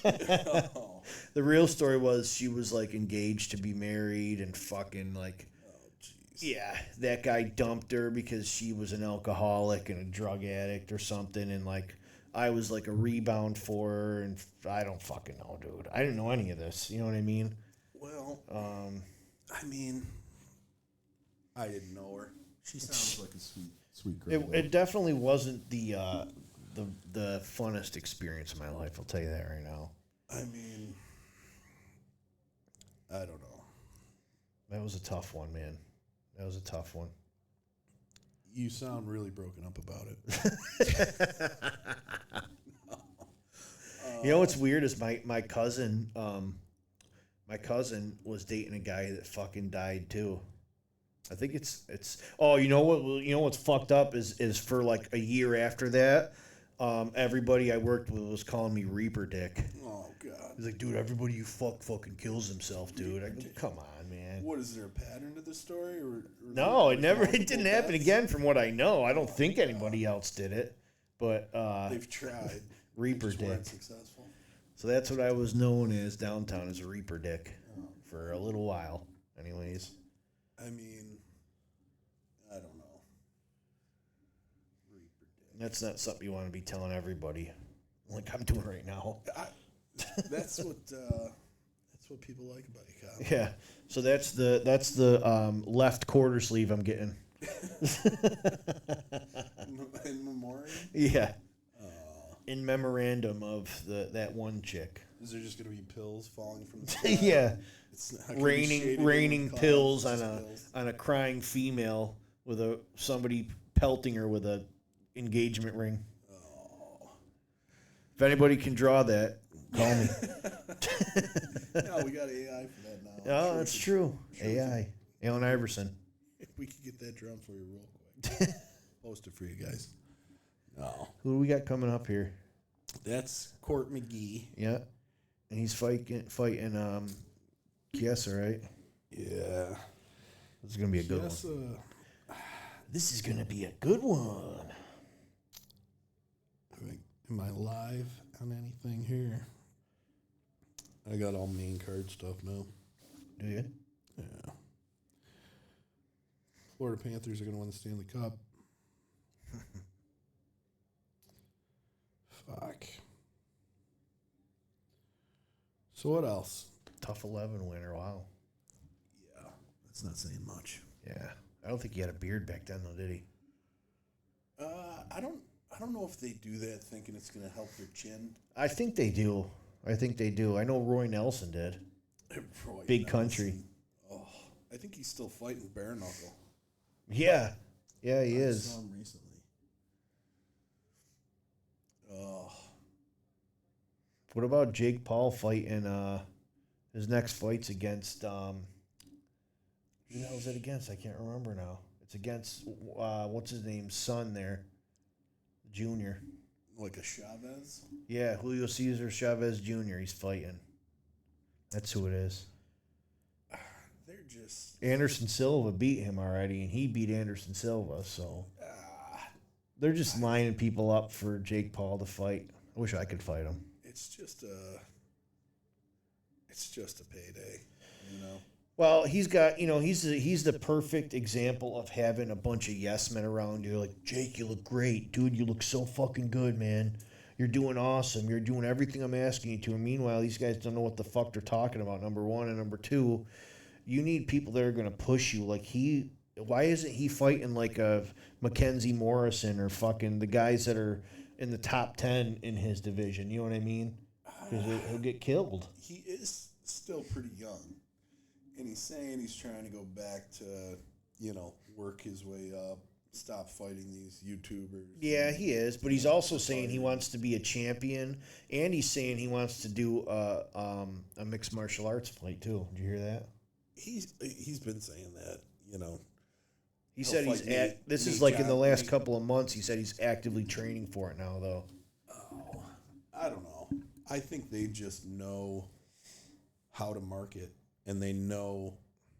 Oh, the real story was she was like engaged to be married and fucking like. Yeah, that guy dumped her because she was an alcoholic and a drug addict or something, and like I was like a rebound for her, and I don't fucking know, dude. I didn't know any of this. You know what I mean? well, I mean, I didn't know her. She sounds like a sweet girl. It definitely wasn't the funnest experience of my life. I'll tell you that right now. I mean, I don't know. That was a tough one, man. That was a tough one. You sound really broken up about it. You know what's weird is my cousin was dating a guy that fucking died too. I think it's oh, you know what's fucked up is for like a year after that, everybody I worked with was calling me Reaper Dick. Oh God. He's like, dude, everybody you fucking kills himself, dude. I go, come on, man. What is there a pattern to the story, or No, it never. It multiple didn't happen deaths? again, from what I know. I don't think anybody else did it, but They've tried. Reaper They just weren't Dick. successful. So that's what I was known as downtown, as a Reaper Dick for a little while, anyways. I mean, I don't know. Reaper Dick. That's not something you want to be telling everybody, like I'm doing right now. That's what people like about you, Kyle. Yeah. So that's the left quarter sleeve I'm getting. In memoriam. Yeah. In memorandum of that one chick. Is there just going to be pills falling from the sky? Yeah. It's not gonna be shaded in raining clouds, pills just on pills. a crying female with somebody pelting her with a engagement ring. Oh. If anybody can draw that, call me. No, we got AI for that now. Oh, that's true. AI. Allen Iverson. If we could get that drawn for you real quick. Post it for you guys. No. Who do we got coming up here? That's Court McGee. Yeah. And he's fighting Kiesa, right? Yeah. This is going to be a good one. This is going to be a good one. Am I live on anything here? I got all main card stuff now. Do you? Yeah. Florida Panthers are going to win the Stanley Cup. Fuck. So what else? Tough 11 winner. Wow. Yeah, that's not saying much. Yeah. I don't think he had a beard back then, though, did he? I don't know if they do that thinking it's going to help their chin. I think they do. I know Roy Nelson did. Roy Big Nelson. country. Oh, I think he's still fighting bare knuckle. Yeah. Yeah, he I is. saw him recently. Oh, What about Jake Paul fighting his next fight's against who the hell is it against? I can't remember now. It's against what's his name's son there. Junior. like a Chavez? Yeah, Julio Cesar Chavez Jr. He's fighting. That's who it is. They're just Anderson Silva beat him already, and he beat Anderson Silva, so they're just lining people up for Jake Paul to fight. I wish I could fight him. it's just a payday, you know. Well, he's got, he's the perfect example of having a bunch of yes men around you. Like, Jake, you look great. Dude, you look so fucking good, man. You're doing awesome. You're doing everything I'm asking you to. And meanwhile, these guys don't know what the fuck they're talking about, number one. And number two, you need people that are going to push you. Like, why isn't he fighting like a Mackenzie Morrison or fucking the guys that are in the top 10 in his division? You know what I mean? Because he'll get killed. He is still pretty young, and he's saying he's trying to go back to, work his way up, stop fighting these YouTubers. Yeah, he is, but he's also saying he wants to be a champion, and he's saying he wants to do a mixed martial arts fight too. Did you hear that? He's been saying that, He He'll said fight Nate- this is Nate like in the John- last Nate- couple of months. He said he's actively training for it now, though. Oh, I don't know. I think they just know how to market, and they know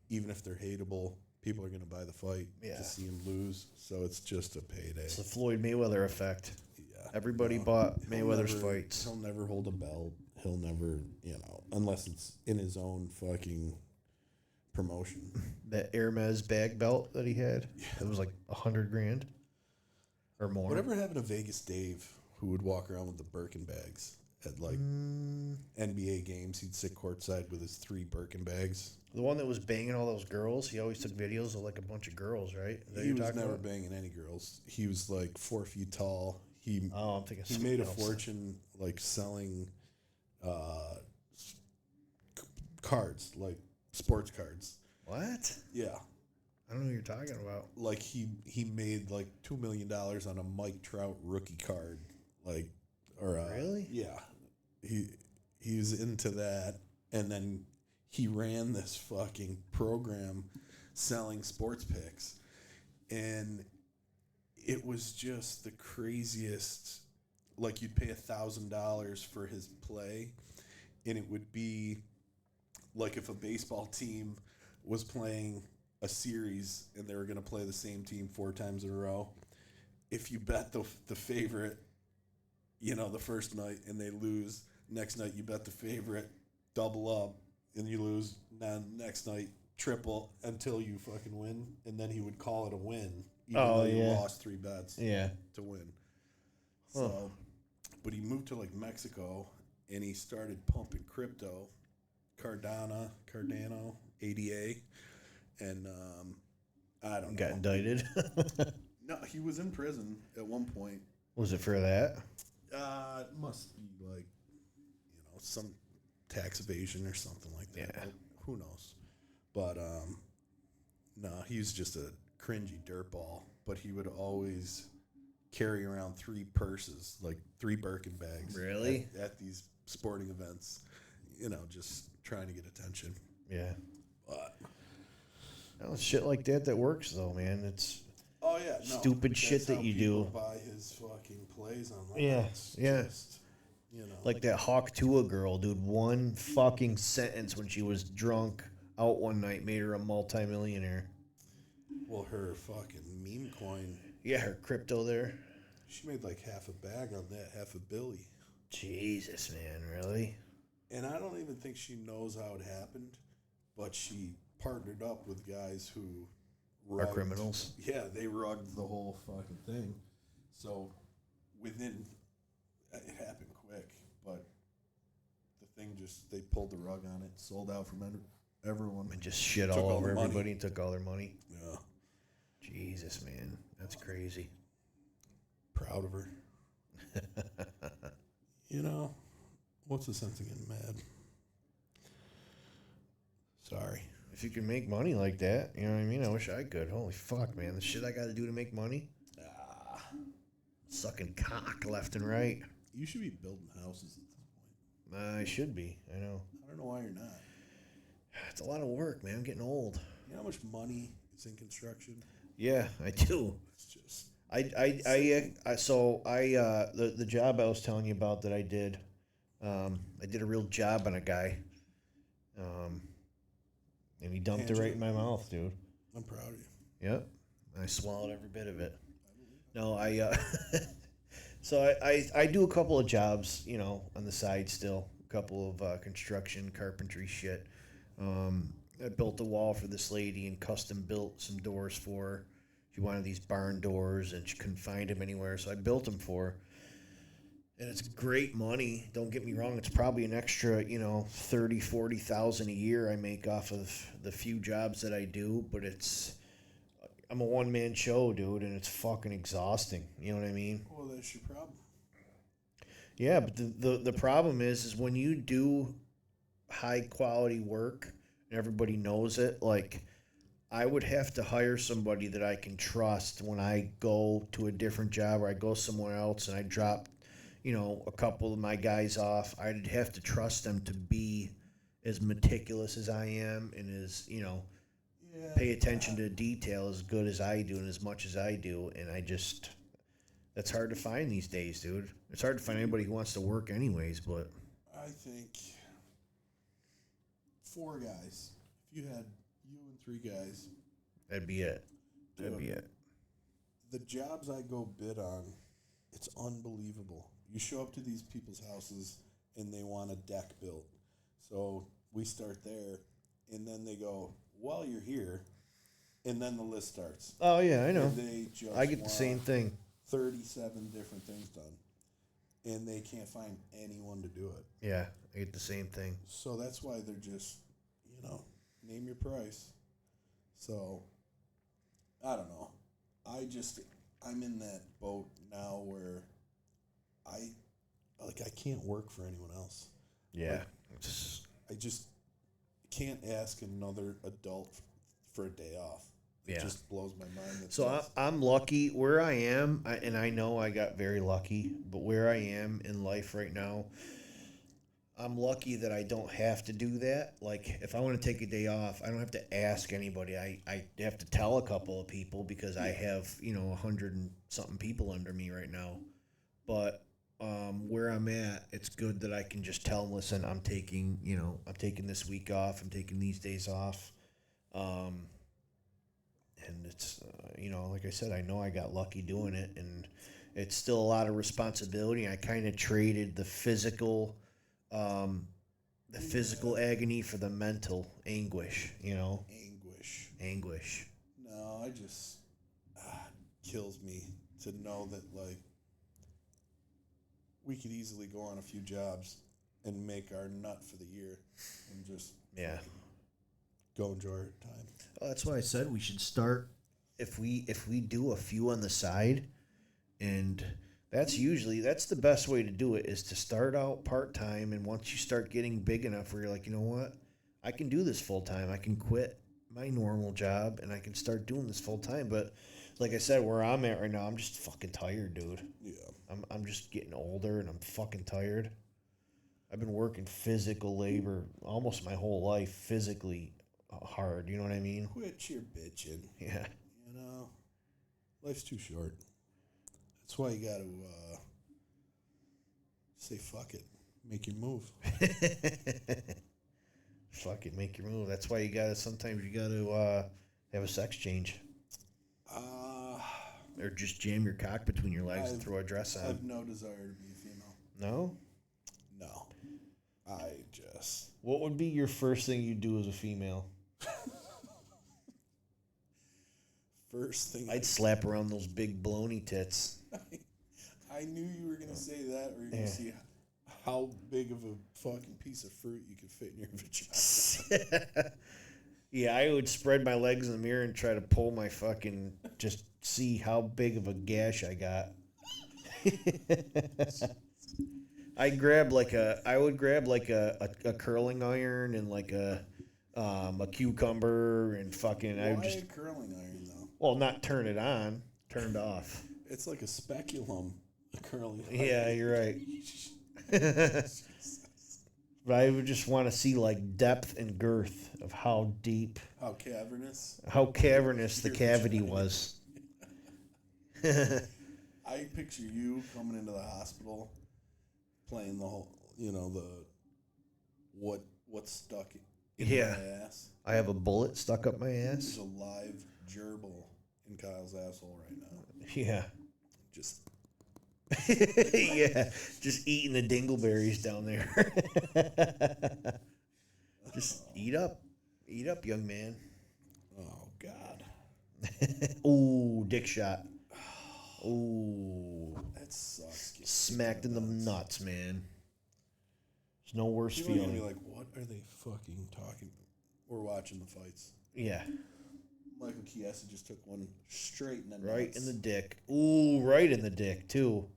even if they're hateable, people are going to buy the fight to see him lose. So it's just a payday. It's the Floyd Mayweather effect. Yeah. Everybody No, bought he'll Mayweather's never- fights. He'll never hold a belt. He'll never, unless it's in his own fucking promotion. That Hermes bag belt that he had, it was like $100,000 or more. Whatever happened to Vegas Dave, who would walk around with the Birkin bags at like NBA games? He'd sit courtside with his 3 Birkin bags. The one that was banging all those girls. He always took videos of like a bunch of girls, right? Is that He you're was talking never about? banging any girls. He was like 4 feet tall. I'm thinking He made a something else. fortune like selling cards, like sports cards. What? Yeah. I don't know what you're talking about. Like he made like $2 million on a Mike Trout rookie card. Really? Yeah. He's into that. And then he ran this fucking program selling sports picks. And it was just the craziest like you'd pay $1,000 for his play, and it would be like if a baseball team was playing a series and they were going to play the same team 4 times in a row. If you bet the favorite, the first night and they lose, next night you bet the favorite, double up, and you lose. Now next night triple until you fucking win, and then he would call it a win, even though you lost 3 bets to win. So, but he moved to like Mexico and he started pumping crypto, Cardano, ADA, and I don't know. Got indicted. No, he was in prison at one point. Was it for that? It must be like, some tax evasion or something like that. Yeah. Who knows? But no, he was just a cringy dirtball. But he would always carry around 3 purses, like 3 Birkin bags. Really? At these sporting events, just trying to get attention. Yeah. But No, shit like that works though, man. It's oh yeah, no, stupid shit that you do. Buy his fucking plays online. Yeah, It's yeah. just, Like that Hawk Tua girl, dude. One fucking sentence when she was drunk out one night made her a multimillionaire. Well, her fucking meme coin. Yeah, her crypto there. She made like half a bag on that, half a billy. Jesus, man, really? And I don't even think she knows how it happened, but she partnered up with guys who Are criminals. Yeah, they rugged the whole fucking thing. So within, it happened quick, but the thing they pulled the rug on it, sold out from everyone. And just shit Took all all over the money. everybody and took all their money. Yeah, Jesus, man, that's crazy. proud of her. What's the sense of getting mad? Sorry. If you can make money like that, you know what I mean? I wish I could. Holy fuck, man. The shit I got to do to make money. Sucking cock left and right. You should be building houses at this point. I should be. I know. I don't know why you're not. It's a lot of work, man. I'm getting old. You know how much money is in construction? Yeah, I do. It's just The job I was telling you about that I did a real job on a guy. And he dumped it right in my mouth, dude. I'm proud of you. Yep. I swallowed every bit of it. No, so I do a couple of jobs, on the side still. A couple of construction, carpentry shit. I built a wall for this lady and custom built some doors for her. She wanted these barn doors and she couldn't find them anywhere, so I built them for her. And it's great money. Don't get me wrong. It's probably an extra, 30, 40,000 a year I make off of the few jobs that I do. But I'm a one-man show, dude, and it's fucking exhausting. You know what I mean? Well, that's your problem. Yeah, but the problem is when you do high-quality work and everybody knows it, like, I would have to hire somebody that I can trust when I go to a different job or I go somewhere else and I drop a couple of my guys off. I'd have to trust them to be as meticulous as I am and as, pay attention to detail as good as I do and as much as I do. And that's hard to find these days, dude. It's hard to find anybody who wants to work anyways, but. I think 4 guys. If you had you and 3 guys. That'd be it. That'd be it. The jobs I go bid on, it's unbelievable. You show up to these people's houses and they want a deck built. So we start there and then they go, while you're here, and then the list starts. Oh, yeah, I know. And they just I get the same thing. 37 different things done. And they can't find anyone to do it. Yeah, I get the same thing. So that's why they're just, name your price. So, I don't know. I'm in that boat now where I can't work for anyone else. Yeah. I just can't ask another adult for a day off. It just blows my mind. So I'm lucky where I am, and I know I got very lucky, but where I am in life right now, I'm lucky that I don't have to do that. Like, if I want to take a day off, I don't have to ask anybody. I have to tell a couple of people because I have, 100 and something people under me right now. But where I'm at, it's good that I can just tell them, listen, I'm taking this week off. I'm taking these days off. And it's, like I said, I know I got lucky doing it, and it's still a lot of responsibility. I kind of traded the physical agony for the mental anguish, Anguish. No, I just kills me to know that like we could easily go on a few jobs and make our nut for the year and just go enjoy our time. Well, that's why I said we should start if we do a few on the side, and that's the best way to do it, is to start out part-time, and once you start getting big enough where you're like, you know what, I can do this full-time. I can quit my normal job and I can start doing this full-time. But like I said, where I'm at right now, I'm just fucking tired, dude. Yeah. I'm just getting older and I'm fucking tired. I've been working physical labor almost my whole life, physically hard, you know what I mean? Quit your bitching. Yeah. Life's too short. That's why you gotta say fuck it. Make your move. Fuck it, make your move. That's why sometimes you gotta have a sex change. Or just jam your cock between your legs and throw a dress on. I have no desire to be a female. No? No. What would be your first thing you'd do as a female? First thing I'd slap around those big baloney tits. I knew you were gonna say that, or you're gonna see how big of a fucking piece of fruit you could fit in your vagina. Yeah, I would spread my legs in the mirror and try to pull my fucking, just see how big of a gash I got. I would grab like a curling iron and like a cucumber and fucking. Why I would just a curling iron though? Well, not turn it on, turned off. It's like a speculum, a curling iron. Yeah, you're right. But I would just want to see like depth and girth of how deep, How cavernous. The cavity was. I picture you coming into the hospital, playing the whole, what's stuck in my ass. I have a bullet stuck up my ass. There's a live gerbil in Kyle's asshole right now. Yeah. Just yeah, just eating the dingleberries down there. Just eat up, young man. Oh God. Ooh, dick shot. Ooh, That sucks. smacked in the nuts, man. There's no worse People are gonna feeling. be like, what are they fucking talking? We're watching the fights. Yeah, Michael Chiesa just took one straight in the nuts. right in the dick. Ooh, right in the dick too.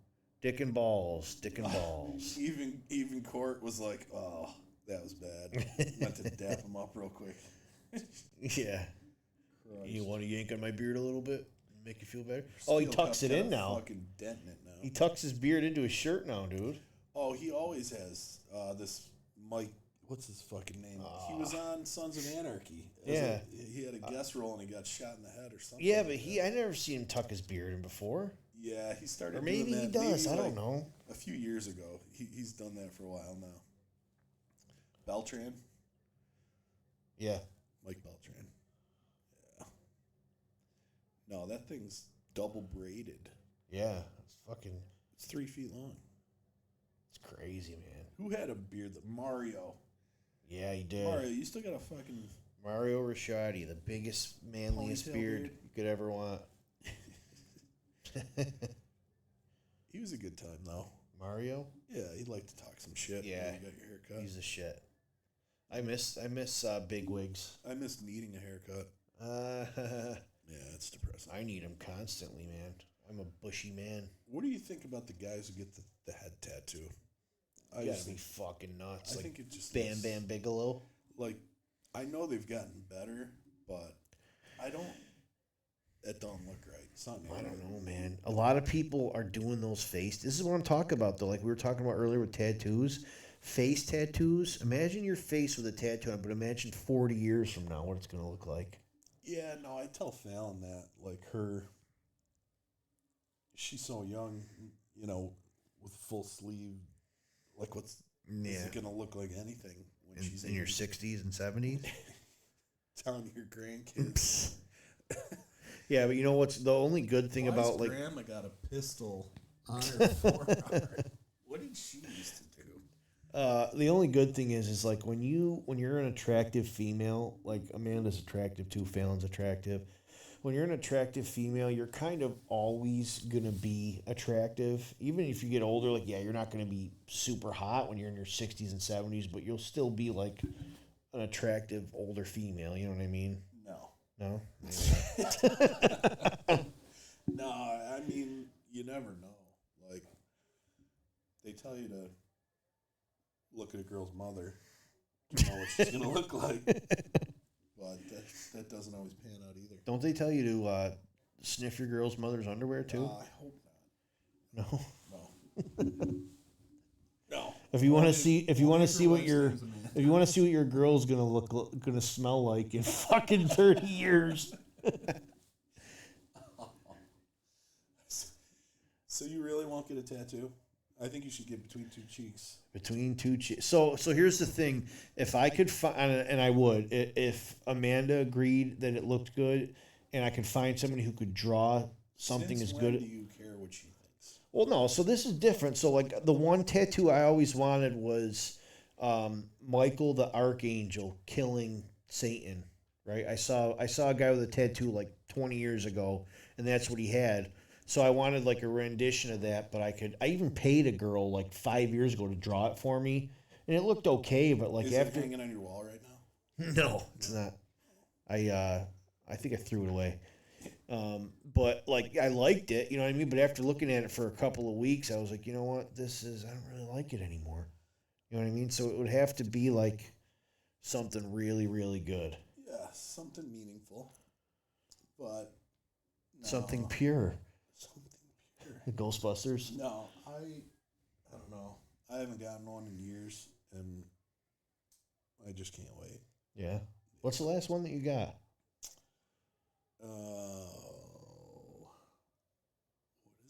Dick and balls. Even Court was like, oh, that was bad. Meant to dap him up real quick. Yeah. Christ. You want to yank on my beard a little bit? Make you feel better? Oh, he Steel tucks Cup's it got in a now. Fucking dent in it now. He tucks his beard into his shirt now, dude. Oh, he always has. This Mike, what's his fucking name? He was on Sons of Anarchy. Yeah. He had a guest role and he got shot in the head or something. Yeah, like but that. I never seen him tuck his beard in before. Yeah, he started Or maybe doing he that. does. Maybe I don't know. A few years ago. He's done that for a while now. Beltran? Yeah. Mike Beltran. Yeah. No, that thing's double braided. Yeah. It's 3 feet long. It's crazy, man. Who had a beard? Mario. Yeah, he did. Mario, you still got a fucking... Mario Ricciardi, the biggest, manliest Ponytail beard beard. you could ever want. He was a good time, though. Mario? Yeah, he liked to talk some shit. Yeah. When you got your haircut. He's the shit. I miss big wigs. I miss needing a haircut. Yeah, it's depressing. I need them constantly, man. I'm a bushy man. What do you think about the guys who get the head tattoo? I You just gotta be think, fucking nuts. I Like think it just Bam looks- Bam Bigelow. Like, I know they've gotten better, but I don't. That don't look right. Something. I don't know, man. A lot of people are doing those face. This is what I'm talking about, though. Like we were talking about earlier with tattoos, face tattoos. Imagine your face with a tattoo on, but imagine 40 years from now what it's gonna look like. Yeah, no, I tell Fallon that. Like she's so young, with full sleeve. Like, what's Yeah. is it gonna look like anything when she's In your 60s and 70s? telling your grandkids? Yeah, but you know what's the only good thing about like grandma got a pistol on her forearm? What did she used to do? the only good thing is like when you're an attractive female, like Amanda's attractive too, Fallon's attractive. When you're an attractive female, you're kind of always gonna be attractive. Even if you get older, like yeah, you're not gonna be super hot when you're in your 60s and 70s, but you'll still be like an attractive older female. You know what I mean? No. No. No, I mean, you never know. Like, they tell you to look at a girl's mother to know what she's going to look like. But that doesn't always pan out either. Don't they tell you to sniff your girl's mother's underwear too? I hope not. No. No. No. If you want to see, if you want to Only see her what wife's your, name's Amanda. if you want to see what your girl's gonna smell like in fucking 30 years. So you really won't get a tattoo? I think you should get between two cheeks. Between two cheeks. So here's the thing. If I could find, and I would, if Amanda agreed that it looked good, and I could find somebody who could draw something Since as when good. do you care what she thinks? Well, no. So this is different. So like the one tattoo I always wanted was Michael the Archangel killing Satan. Right. I saw a guy with a tattoo like 20 years ago, and that's what he had. So I wanted like a rendition of that, but I even paid a girl like 5 years ago to draw it for me, and it looked okay. But like Is after it hanging on your wall right now? no, it's not. I think I threw it away. But like I liked it, you know what I mean. But after looking at it for a couple of weeks, I was like, you know what, I don't really like it anymore. You know what I mean? So it would have to be like something really, really good, Yeah, something meaningful. But no. something pure. Something pure. The Ghostbusters. No, I don't know. I haven't gotten one in years, and I just can't wait. Yeah. What's the last one that you got? What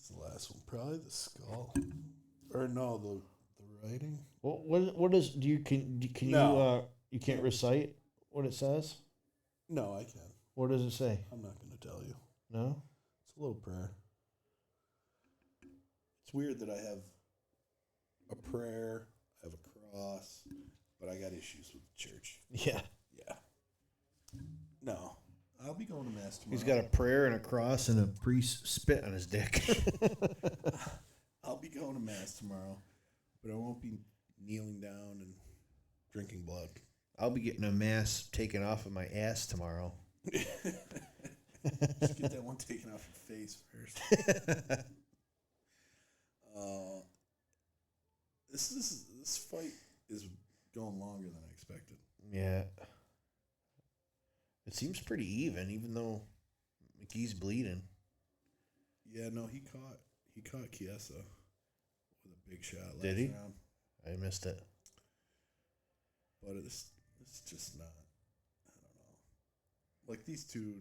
is the last one? Probably the skull, or no, the writing. What is? Do you can No. you can't recite what it says? No, I can. What does it say? I'm not going to tell you. No. It's a little prayer. It's weird that I have a prayer, I have a cross, but I got issues with the church. Yeah. Yeah. No, I'll be going to mass tomorrow. He's got a prayer and a cross and a priest spit on his dick. I'll be going to mass tomorrow, but I won't be kneeling down and drinking blood. I'll be getting a mass taken off of my ass tomorrow. Just get that one taken off your face first. This fight is going longer than I expected. Yeah. It seems pretty even though McGee's bleeding. Yeah, no, he caught Chiesa with a big shot last Did he? round. I missed it. But it's just not. I don't know. Like these two,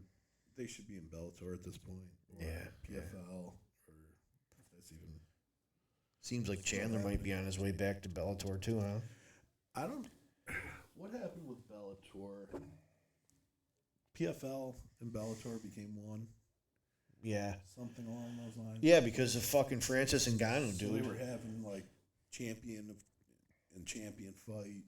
they should be in Bellator at this point, or PFL, or if that's even. Seems like Chandler might be on his way back to Bellator too, huh? I don't. What happened with Bellator? PFL and Bellator became one. Yeah. Something along those lines. Yeah, because of fucking Francis Ngannou, So dude. they were having like champion fight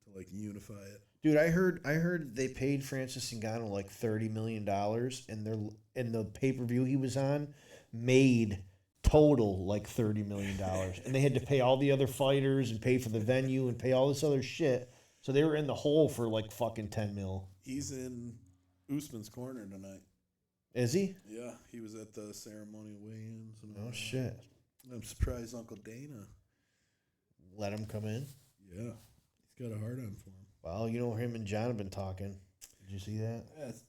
to like unify it. Dude, I heard they paid Francis Ngannou like $30 million, and the pay-per-view he was on made total like $30 million, and they had to pay all the other fighters and pay for the venue and pay all this other shit. So they were in the hole for like fucking 10 mil. He's in Usman's corner tonight. Is he? Yeah, he was at the ceremonial weigh-ins. And all Oh that. shit! I'm surprised Uncle Dana. Let him come in. Yeah, he's got a hard on for him. Well, you know him and John have been talking. Did you see that? Yes.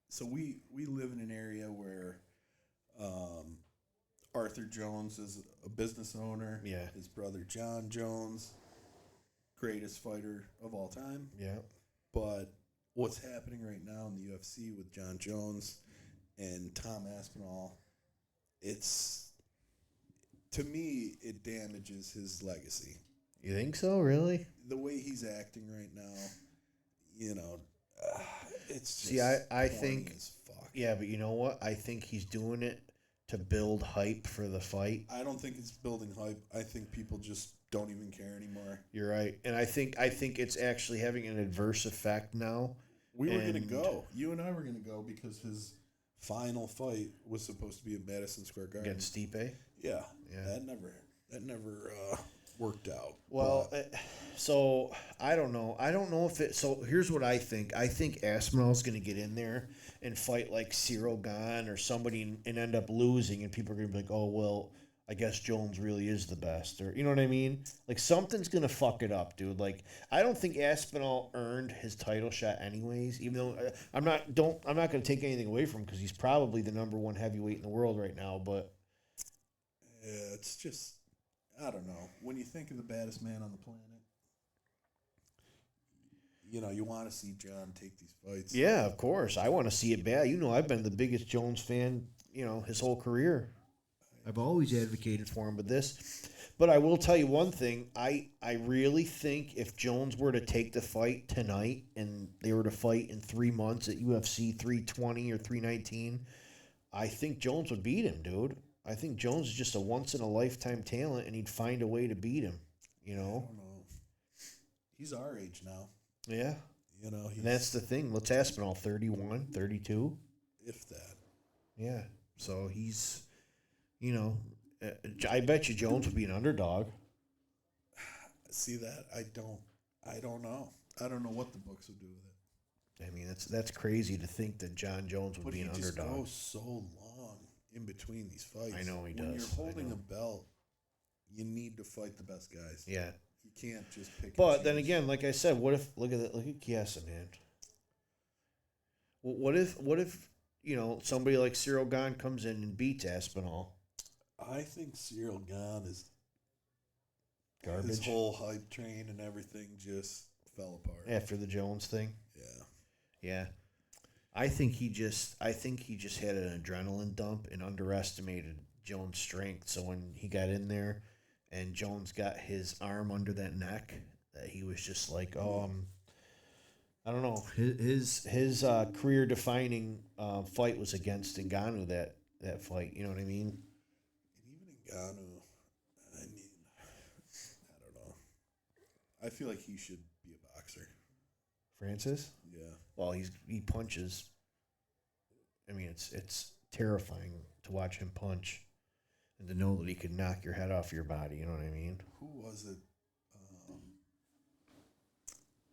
So we live in an area where Arthur Jones is a business owner. Yeah. His brother John Jones, greatest fighter of all time. Yeah. But what's happening right now in the UFC with John Jones and Tom Aspinall it's, to me, it damages his legacy. You think so? Really? The way he's acting right now, you know, it's just See, I corny think, as fuck. yeah, but you know what? I think he's doing it to build hype for the fight. I don't think it's building hype. I think people just don't even care anymore. You're right, and I think it's actually having an adverse effect now. We were going to go. You and I were going to go because his final fight was supposed to be at Madison Square Garden. Against Stipe? Yeah. Yeah. That never worked out. Well, so I don't know. I don't know if it. So here's what I think. I think Aspinall's going to get in there and fight like Cyril Gane or somebody and end up losing, and people are going to be like, "Oh well, I guess Jones really is the best," or you know what I mean? Like something's going to fuck it up, dude. Like I don't think Aspinall earned his title shot anyways. Even though I'm not going to take anything away from him because he's probably the number one heavyweight in the world right now. But yeah, it's just, I don't know. When you think of the baddest man on the planet, you know, you want to see John take these fights. yeah, of course, I want to see it bad. You know, I've been the biggest Jones fan, you know, his whole career. I've always advocated for him, but I will tell you one thing. I really think if Jones were to take the fight tonight and they were to fight in 3 months at UFC 320 or 319, I think Jones would beat him, dude. I think Jones is just a once-in-a-lifetime talent, and he'd find a way to beat him, you know? I don't know. He's our age now. Yeah. You know, And that's the thing. Let's Aspinall, 31, 32. if that. Yeah. So he's, you know, I bet you Jones would be an underdog. See that? I don't know. I don't know what the books would do with it. I mean, that's crazy to think that John Jones would But be he an just underdog. goes so long in between these fights. I know he When does. you're holding I know. a belt, you need to fight the best guys. Yeah. You can't just pick. But and then choose. again, like I said, look at Chiesa, man. What if you know somebody like Cyril Gane comes in and beats Aspinall? I think Cyril Gane is Garbage. His whole hype train and everything just fell apart. After the Jones thing. Yeah. Yeah. I think he just had an adrenaline dump and underestimated Jones' strength. So when he got in there and Jones got his arm under that neck, that he was just like, I don't know. His career defining fight was against Ngannou that fight. You know what I mean? And even Ngannou, I mean, I don't know. I feel like he should be a boxer. Francis? Yeah. Well, he punches. I mean, it's terrifying to watch him punch and to know that he could knock your head off your body. You know what I mean? Who was it?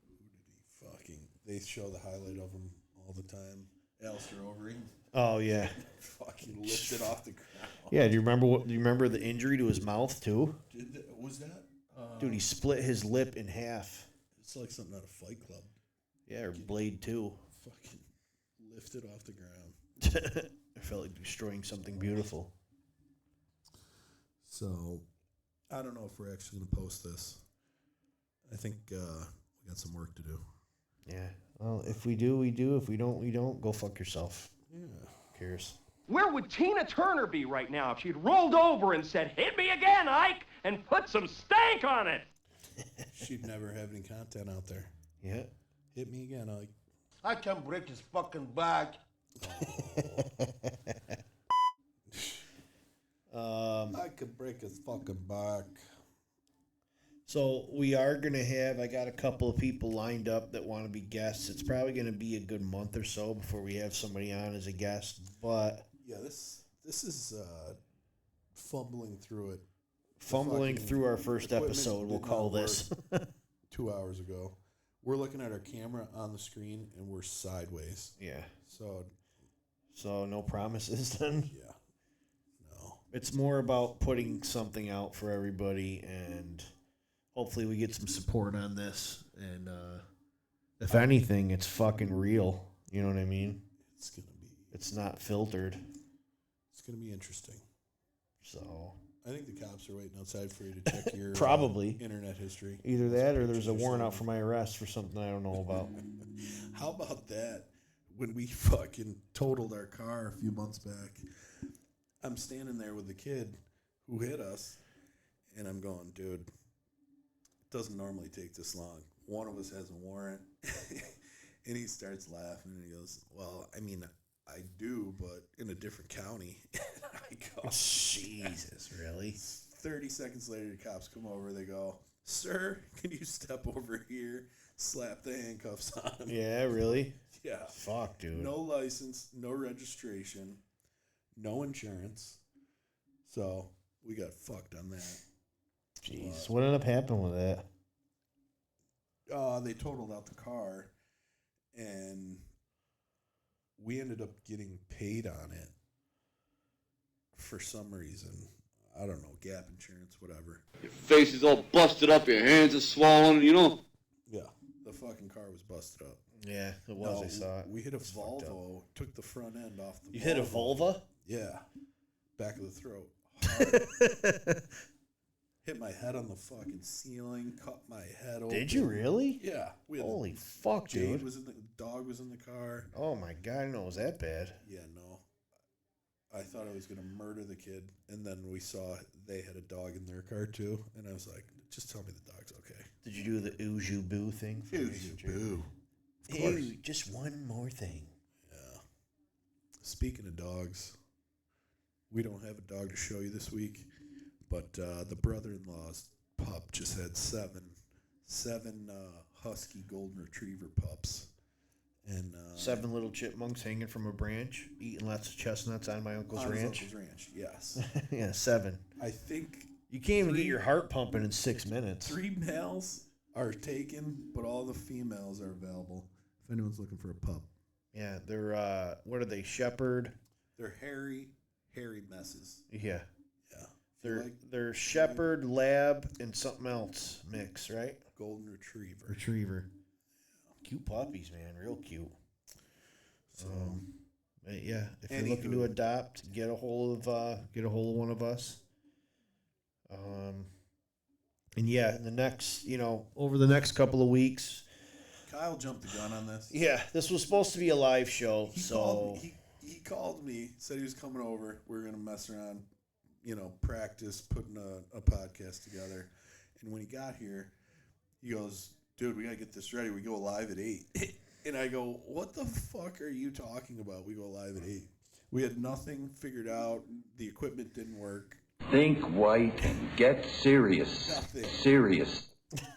Who did he fucking... They show the highlight of him all the time. Alistair Overeem. Oh yeah. Fucking lifted off the ground. Yeah. Do you remember the injury to his mouth too? Was that? Dude, he split his lip in half. It's like something out of Fight Club. Yeah, or Blade 2. Fucking lifted off the ground. I felt like destroying something beautiful. So, I don't know if we're actually going to post this. I think we got some work to do. Yeah. Well, if we do, we do. If we don't, we don't. Go fuck yourself. Yeah. Who cares? Where would Tina Turner be right now if she'd rolled over and said, "Hit me again, Ike, and put some stank on it"? She'd never have any content out there. Yeah. Hit me again, Ike. I can break his fucking back. I could break his fucking back. So we are going to have, I got a couple of people lined up that want to be guests. It's probably going to be a good month or so before we have somebody on as a guest. But Yeah, this is fumbling through it. fumbling fucking through our first equipment episode, we'll did call not this. work 2 hours ago. We're looking at our camera on the screen and we're sideways. Yeah. So, No promises then? yeah. No. It's more about putting something out for everybody, and hopefully we get some support on this. And if anything, it's fucking real. You know what I mean? It's not filtered. It's going to be interesting. So I think the cops are waiting outside for you to check your Probably. internet history. either that or there's a Pictures or warrant out for something. my arrest for something I don't know about. How about that? When we fucking totaled our car a few months back, I'm standing there with the kid who hit us, and I'm going, dude, it doesn't normally take this long. One of us has a warrant. And he starts laughing, and he goes, well, I mean, I do, but in a different county. And I go, Jesus, really? 30 seconds later, the cops come over. They go, sir, can you step over here? Slap the handcuffs on him. Yeah, really? Yeah. Fuck, dude. No license, no registration, no insurance. So we got fucked on that. Jeez, what ended up happening with that? They totaled out the car, and we ended up getting paid on it for some reason. I don't know, gap insurance, whatever. Your face is all busted up, your hands are swollen, you know? Yeah, the fucking car was busted up. Yeah, it was. I saw it. We hit a Volvo, took the front end off the You hit a Volvo? Yeah, back of the throat. Hard. Hit my head on the fucking ceiling, cut my head open. Did you really? Yeah. We had Holy fuck, Jade dude. the dog was in the car. Oh my god, I didn't know it was that bad. Yeah, no. I thought I was going to murder the kid, and then we saw they had a dog in their car too, and I was like, just tell me the dog's okay. Did you do the ooju boo thing? Boo. Of course. Ew, just one more thing. Yeah. Speaking of dogs, we don't have a dog to show you this week, but the brother-in-law's pup just had seven husky golden retriever pups. And 7 little chipmunks hanging from a branch, eating lots of chestnuts on my uncle's on his ranch. uncle's ranch, yes. Yeah, 7. I think You can't even get your heart pumping in 6 minutes. 3 males are taken, but all the females are available if anyone's looking for a pup. Yeah, they're what are they? Shepherd. They're hairy messes. Yeah, Yeah. they're shepherd, lab, and something else mix, right? Golden retriever. Retriever. Cute puppies, man, real cute. So Yeah, if you're looking to adopt, get a hold of one of us. And yeah, over the next couple of weeks. Kyle jumped the gun on this. Yeah, this was supposed to be a live show. He called me, said he was coming over. We were gonna mess around, practice putting a podcast together. And when he got here, he goes, dude, we got to get this ready. We go live at 8. And I go, what the fuck are you talking about? We go live at 8. We had nothing figured out. The equipment didn't work. Think white and get serious. Nothing. Serious.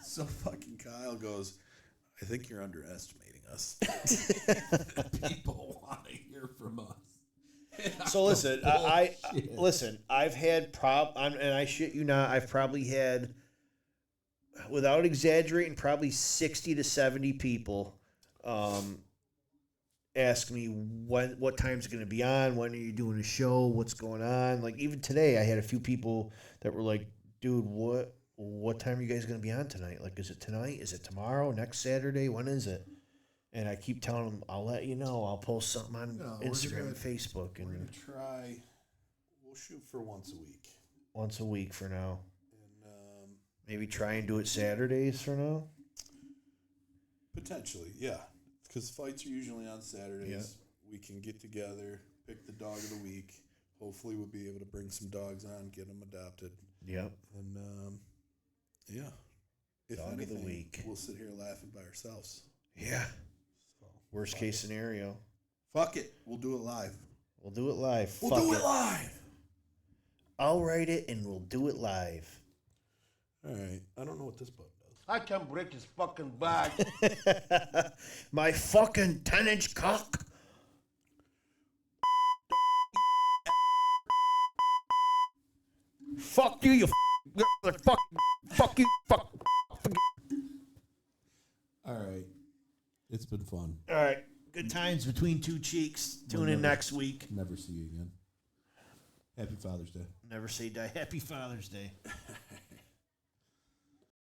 So fucking Kyle goes, I think you're underestimating us. People want to hear from us. So listen, I've had and I shit you not, I've probably had, without exaggerating, probably 60 to 70 people ask me what time's going to be on, when are you doing a show, what's going on. Like even today, I had a few people that were like, dude, what time are you guys going to be on tonight? Like, is it tonight? Is it tomorrow? Next Saturday? When is it? And I keep telling them, I'll let you know. I'll post something on Instagram and Facebook. We're going to try, we'll shoot for once a week. Once a week for now. And maybe try and do it Saturdays for now? Potentially, yeah. Because fights are usually on Saturdays. Yeah. We can get together, pick the dog of the week. Hopefully we'll be able to bring some dogs on, get them adopted. Yep. And, yeah. If Dog anything, of the week. We'll sit here laughing by ourselves. Yeah. So, Worst case scenario. Fuck it. We'll do it live. We'll do it live. We'll do it live. I'll write it and we'll do it live. All right. I don't know what this button does. I can break his fucking back. My fucking 10-inch cock. Fuck you, you fuck. Fuck you, fuck. All right. It's been fun. All right. Good times between two cheeks. Tune in next week. Never see you again. Happy Father's Day. Never say die. Happy Father's Day.